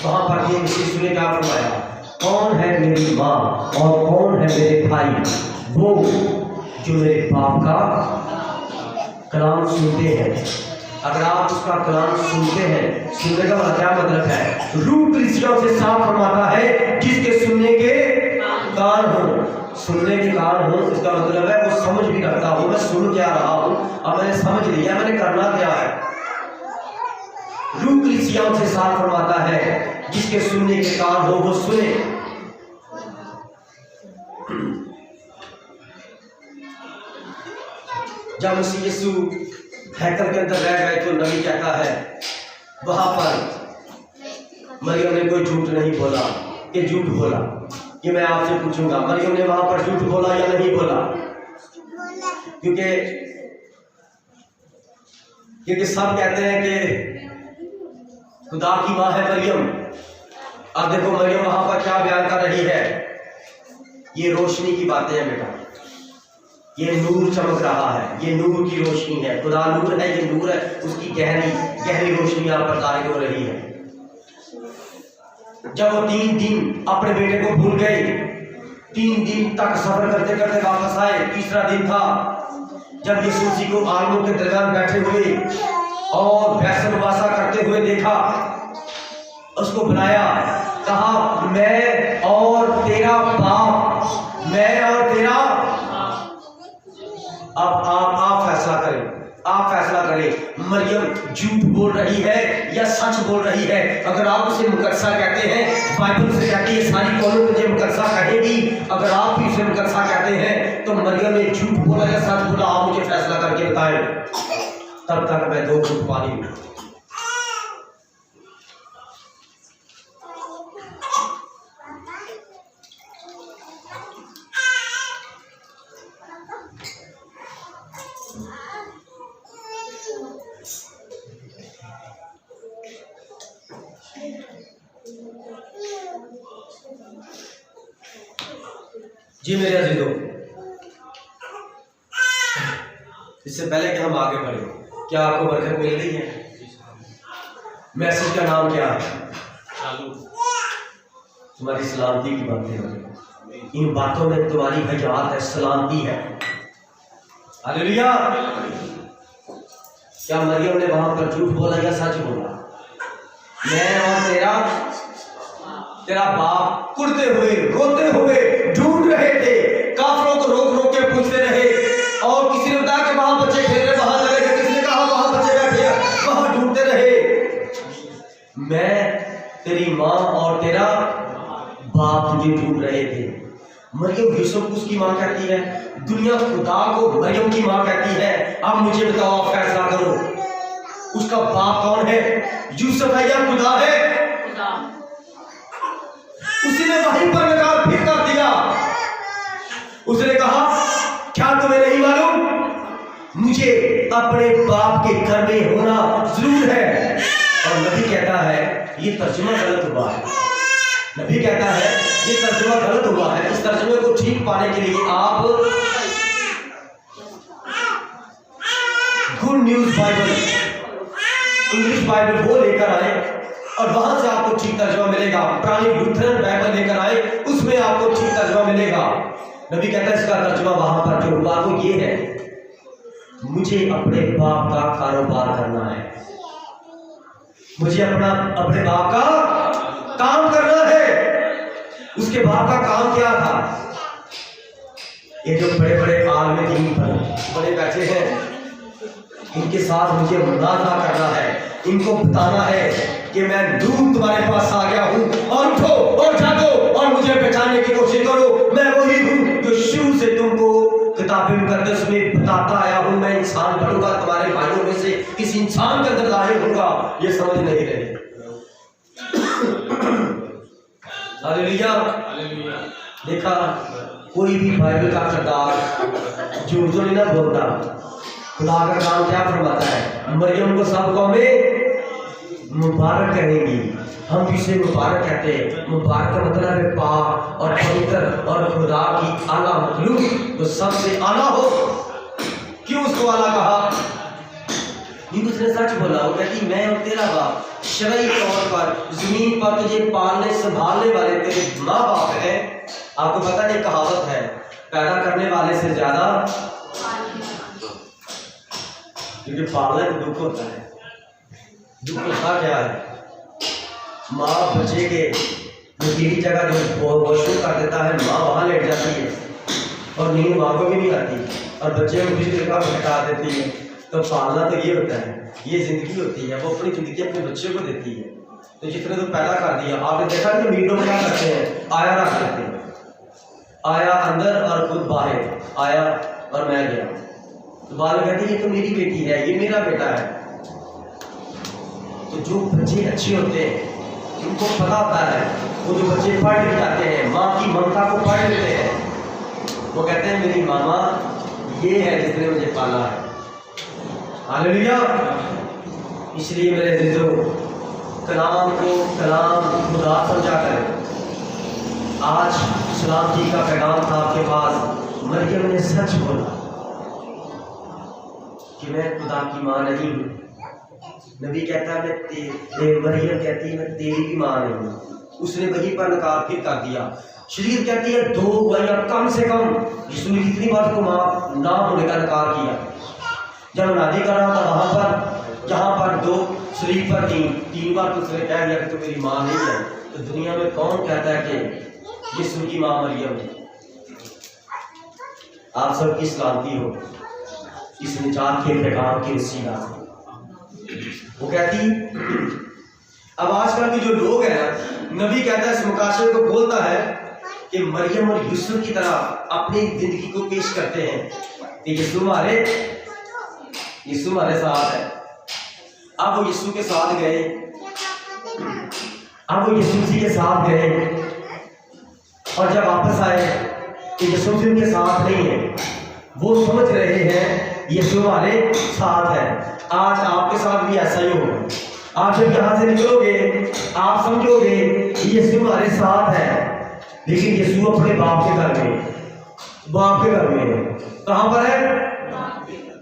वहाँ पर ये मसीह यीशु ने क्या फरमाया, कौन है मेरी माँ और कौन है मेरे भाई, वो जो मेरे बाप का कलाम सुनते हैं। अगर आप उसका कलाम सुनते हैं, सुनने का क्या मतलब है, रूह कलीसियाओं से साफ फरमाता है जिसके सुनने के कान हो। सुनने के कान हो इसका मतलब है वो समझ भी रखता हूँ, मैं सुन क्या रहा हूँ, अब मैंने समझ लिया मैंने करना क्या है। रूह कलीसियाओं से साफ फरमाता है जिसके सुनने के कान हो वो सुने। जब मसीह यीशु हैकल के अंदर रह गए तो नबी कहता है वहां पर मरियम ने कोई झूठ नहीं बोला, कि झूठ बोला, कि मैं आपसे पूछूंगा मरियम ने वहां पर झूठ बोला या नहीं बोला, क्योंकि सब कहते हैं कि खुदा की माँ है मरियम। अब देखो मरियम वहां पर क्या बयान कर रही है, ये रोशनी की बातें हैं बेटा, ये नूर चमक रहा है, ये नूर की रोशनी है, खुदा नूर है, ये नूर है, उसकी गहरी गहरी रोशनी यहाँ पर जाहिर हो रही है। जब वो 3 दिन अपने बेटे को भूल गए, 3 दिन तक सफर करते करते वापस आए, तीसरा दिन था जब यीशु जी को आलमों के दरमियान बैठे हुए और बहस करते हुए देखा, उसको बुलाया, कहा मैं और तेरा बाप, मैं और तेरा। अब आप फैसला करें, आप फैसला करें मरियम झूठ बोल रही है या सच बोल रही है। अगर आप उसे मुकद्दसा कहते हैं, बाइबल से कहती है सारी कौमें मुझे मुकद्दसा कहेगी, अगर आप भी उसे मुकद्दसा कहते हैं तो मरियम ने झूठ बोला या सच बोला, आप मुझे फैसला करके बताएं, तब तक मैं 2 घूंट पानी में। जी मेरे अजीजों, इससे पहले कि हम आगे बढ़े, क्या आपको बरकत मिल रही है? मैसेज का नाम क्या है? तुम्हारी सलामती की बातें हैं। इन बातों में तुम्हारी हयात है, सलामती है। हालेलुया। क्या मरियम ने वहां पर झूठ बोला या सच बोला? मैं और तेरा बाप कुड़ते हुए रोते हुए ढूंढ रहे थे, काफरों को रोक रोक के पूछते रहे, और किसी ने बताया कि वहां बच्चे खेल रहे, वहां लगे थे, किसी ने कहा वहां बच्चे बैठे, वहां ढूंढते रहे। मैं, तेरी माँ और तेरा बाप तुझे ढूंढ रहे थे। मरियम यूसुफ को उसकी माँ कहती है, दुनिया खुदा को मरियम की माँ कहती है। अब मुझे बताओ, आप फैसला करो, उसका बाप कौन है? यूसुफ है या खुदा है? उसने वहीं पर नकार फिर कर दिया। उसने कहा, क्या तुम्हें नहीं मालूम, मुझे अपने बाप के घर में होना जरूर है। और नबी कहता है ये तर्जुमा गलत हुआ है। नबी कहता है ये तर्जुमा गलत हुआ है। इस तर्जुमे को ठीक पाने के लिए आप good news Bible, English Bible वो लेकर आए और वहां से आपको ठीक तर्जुमा मिलेगा। पुरानी लूथरन बाइबल लेकर आए, उसमें आपको ठीक तर्जुमा मिलेगा। नबी कहता है इसका तर्जुमा वहां पर जो हुआ वो ये है, मुझे अपने बाप का कारोबार करना है, मुझे अपने बाप का काम करना है। उसके बाप का काम क्या था? ये जो बड़े बड़े आलम दीन पर बड़े बैठे हैं, इनके साथ मुझे मुनाज़ा करना है, इनको बताना है कि मैं नूर तुम्हारे पास आ गया हूँ, और उठो और जागो और मुझे पहचानने की कोशिश करो। मैं वही हूँ जो शुरू से तुमको किताबे मुकद्दस में बताता आया हूँ। मैं इंसान बनूंगा, तुम्हारे भाइयों में से किसी इंसान के अंदर जाहिर होगा। ये समझ नहीं रहे। हालेलुया। देखा, कोई भी बाइबल का किरदार झूठ तो नहीं ना बोलता। खुदा का काम क्या फरमाता है? मरियम को सब कौमें मुबारक कहेंगी, हम इसे मुबारक कहते हैं। मुबारक का मतलब है पाक और पवित्र और खुदा की आला मखलूक, तो सबसे आला हो। क्यों उसको आला कहा? क्योंकि उसने सच बोला। वो कहती, मैं और तेरा बाप शरई तौर पर जमीन पर तुझे पालने संभालने वाले तेरे माँ बाप हैं। आपको पता नहीं, कहावत है, पैदा करने वाले से ज्यादा क्योंकि पालना तो दुख होता है। दुख होता क्या है? माँ बच्चे के नतीली जगह जो वॉशरूम कर देता है, माँ वहाँ लेट जाती है और नींद माँ को भी नहीं आती, और बच्चे को दूसरी जगह भटका देती है। तो पालना तो ये होता है, ये जिंदगी होती है। वो अपनी जिंदगी अपने बच्चे को देती है। तो जितने तो पैदा कर दिया, आपने देखा कि मीटों में क्या करते हैं? आया रख देते हैं, आया अंदर और खुद बाहर, आया और मैं गया। तो बाल कहते हैं ये तो मेरी बेटी है, ये मेरा बेटा है। तो जो बच्चे अच्छे होते हैं, उनको पता होता है, वो जो बच्चे पढ़ लिख जाते हैं, माँ की ममता को पढ़ लेते हैं, वो कहते हैं मेरी मामा ये है जिसने मुझे पाला है। हालेलुया। इसलिए मेरे अजीजों, कलाम को कलाम खुदा समझा करें। आज सलामती का पैगाम था आपके पास। मरियम ने सच बोला कि मैं खुदा की माँ नहीं हूँ। नबी कहता है मरियम कहती है मैं तेरी भी माँ नहीं हूँ। उसने वहीं पर नकार फिर कर दिया। शरीर कहती है 2 या कम से कम, जिसने कितनी बार को माँ ना होने का नकार किया। जब नादी कर रहा था वहां पर, जहाँ पर 2 शरीर पर 3 बार तो उसने कह दिया कि तो मेरी माँ नहीं है। तो दुनिया में कौन कहता है कि यीशु की माँ मरियम है? आप सबकी सलामती हो इस निजात के पैगाम के वसीला से। वो कहती, अब आजकल के जो लोग हैं, नबी कहता है इस मुकाशरे को बोलता है कि मरियम और यूसुफ की तरह अपनी जिंदगी को पेश करते हैं कि यीशु हमारे साथ है। अब वो यीशु के साथ गए, अब वो यीशु जी के साथ गए, और जब वापस आए तो यीशु जी उनके साथ नहीं है। वो समझ रहे हैं यीशु हमारे साथ है। आज आपके साथ भी ऐसा ही होगा। आप जब यहाँ से निकलोगे, आप समझोगे यीशु हमारे साथ है, लेकिन यीशु अपने बाप के घर में, बाप के घर में है। कहां पर है?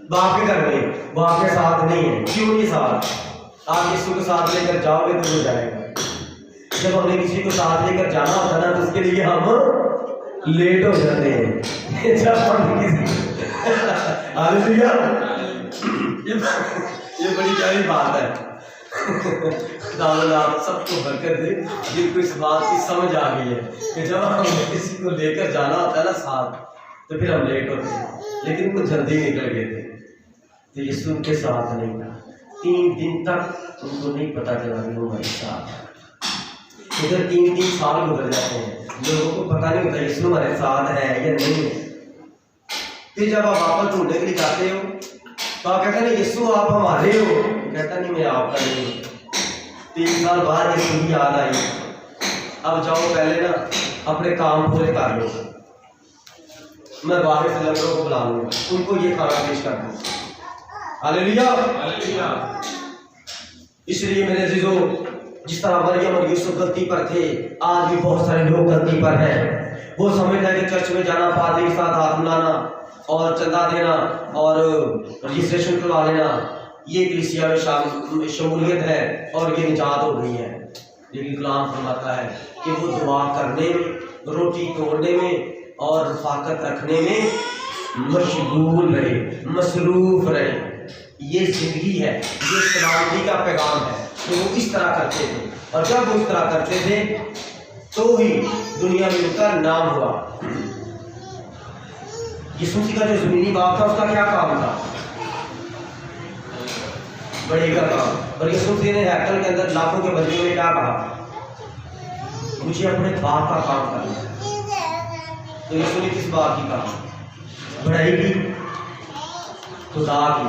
बाप के घर में। वो आपके साथ नहीं है। क्यों नहीं साथ? आप यीशु को साथ लेकर जाओगे तो वो जाएगा। जब हमें किसी को साथ लेकर जाना होता है ना, तो उसके लिए हम लेट हो जाते हैं। जब हम किसी हालेलुया, ये बड़ी प्यारी बात है। खुदावंद आप सबको बरकत दे, जिनको इस बात की समझ आ गई है कि जब हमें किसी को लेकर जाना होता है ना साथ, तो फिर हम लेट होते हैं। लेकिन वो जल्दी निकल गए थे, तो यीशु उनके साथ नहीं था। 3 दिन तक उनको नहीं पता चला कि वो हमारे साथ है। इधर 3 साल गुजर जाते हैं, लोगों को पता नहीं होता यीशु हमारे साथ है या नहीं है। फिर जब आप वापस ढूंढने के लिए जाते हो, तो आप कहते हैं यीशु आप हमारे हो, कहता नहीं मैं आपका नहीं हूँ। 3 साल बाद यीशु की याद आई, अब जाओ पहले ना अपने काम पूरे कर लो, मैं बाहर से लंगरों को बुला लूंगा, उनको ये खाना पेश कर दूँ। Hallelujah, hallelujah. इसलिए मेरे अजीजों, जिस तरह मरियम और यूसुफ गलती पर थे, आज भी बहुत सारे लोग गलती पर हैं। वो समझता है कि चर्च में जाना, पादरी के साथ हाथ मिलाना और चंदा देना और रजिस्ट्रेशन करवा लेना, ये कलीसिया में शमूलियत है और ये निजात हो गई है। लेकिन कलाम फरमाता है कि वो दुआ करने में, रोटी तोड़ने में और रफाकत रखने में मशगूल रहे, मसरूफ रहे। ये जिंदगी है, ये सलामती का पैगाम है कि वो इस तरह करते थे। और जब वो इस तरह करते थे तो ही दुनिया में उनका नाम हुआ। यीशु मसीह का जो ज़मीनी बाप था, उसका क्या काम था? बड़े का काम। और यीशु मसीह ने हैकल के अंदर लाखों के बंदियों में क्या कहा? मुझे अपने बाप का काम करना है। तो यीशु ने किस बात की कहा? बड़ाई की, खुदा की।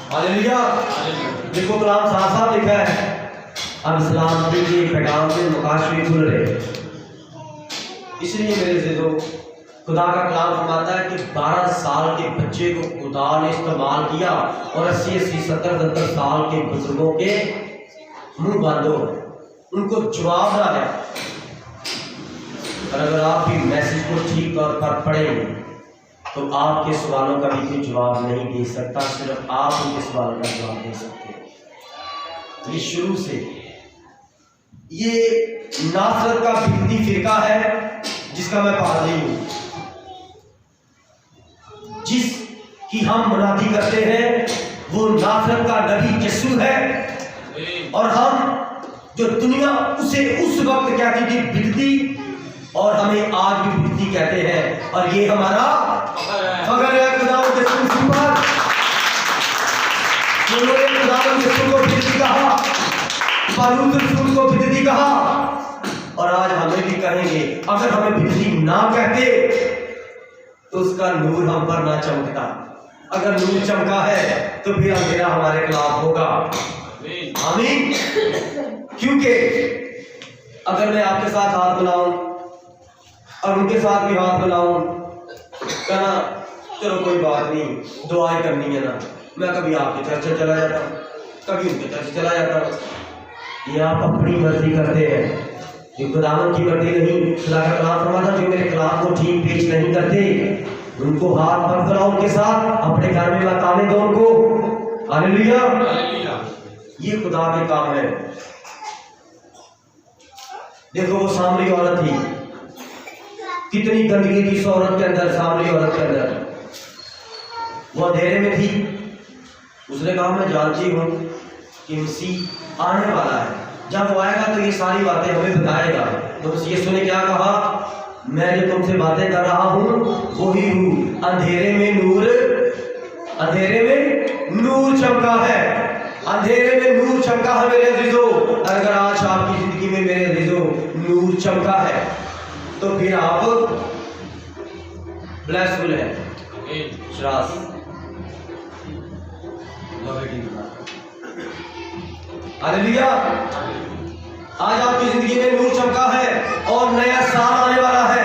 हालेलुया। देखो कलाम साफ साफ लिखा है, अब सलामती के पैगाम के मुकाशवे खुल रहे। इसलिए मेरे अजीजों, खुदा का कलाम फरमाता है कि 12 साल के बच्चे को खुदा ने इस्तेमाल किया और 80-80, 70-70 साल के बुजुर्गों के मुंह बांधो, उनको जवाब ना है। और अगर आप भी मैसेज को ठीक तौर पर पढ़ेंगे तो आपके सवालों का भी कोई जवाब नहीं दे सकता, सिर्फ आप उनके सवाल का जवाब दे सकते हैं। तो ये शुरू से ये नासरत का बिगड़ी फिरका है जिसका मैं पादरी हूं, जिसकी हम मुनादी करते हैं वो नासरत का नबी यीशु है। और हम जो दुनिया उसे उस वक्त कहती थी बिगड़ी, और हमें आज भी बिगड़ी कहते हैं। और ये हमारा फख्र है खुदावंद के यीशु पर। उन्होंने खुदावंद के यीशु को बिगड़ी कहा, पौलुस रसूल को बिगड़ी कहा, और आज हमें भी कहेंगे। अगर हमें बिगड़ी ना कहते तो उसका नूर हम पर ना चमकता। अगर नूर चमका है तो फिर अंधेरा हमारे खिलाफ होगा। आमीन। क्योंकि अगर मैं आपके साथ हाथ मिलाऊं और उनके साथ भी हाथ मिलाऊं, कहना चलो कोई बात नहीं, दुआएं करनी है ना, मैं कभी आपके चर्च चला जाता हूँ, कभी उनके चर्च चला जाता हूँ। ये आप अपनी मर्जी करते हैं, ये खुदावंद की मर्जी नहीं। खुदा का कलाम फरमाता, जो मेरे कलाम को ठीक पेश नहीं करते उनको हाथ मत फैलाओ, उनके साथ अपने घर में मत आने दो उनको। हालेलुया। ये खुदा के काम है। देखो वो सामरी औरत थी, कितनी गंदगी थी उस औरत के अंदर, सामरी औरत के अंदर। वो अंधेरे में थी। उसने कहा मैं जानती हूँ कि मसीह आने वाला है, जब वो आएगा तो ये सारी बातें हमें बताएगा। तो यीशु ने क्या कहा? मैं जो तुमसे बातें कर रहा हूँ वही हूँ। अंधेरे में नूर चमका है, अंधेरे में नूर चमका है मेरे अजीजों। अगर आज आपकी जिंदगी में मेरे अजीजों नूर चमका है तो फिर आप ब्लेसफुल है। हालेलुया। आज आपकी जिंदगी में नूर चमका है और नया साल आने वाला है।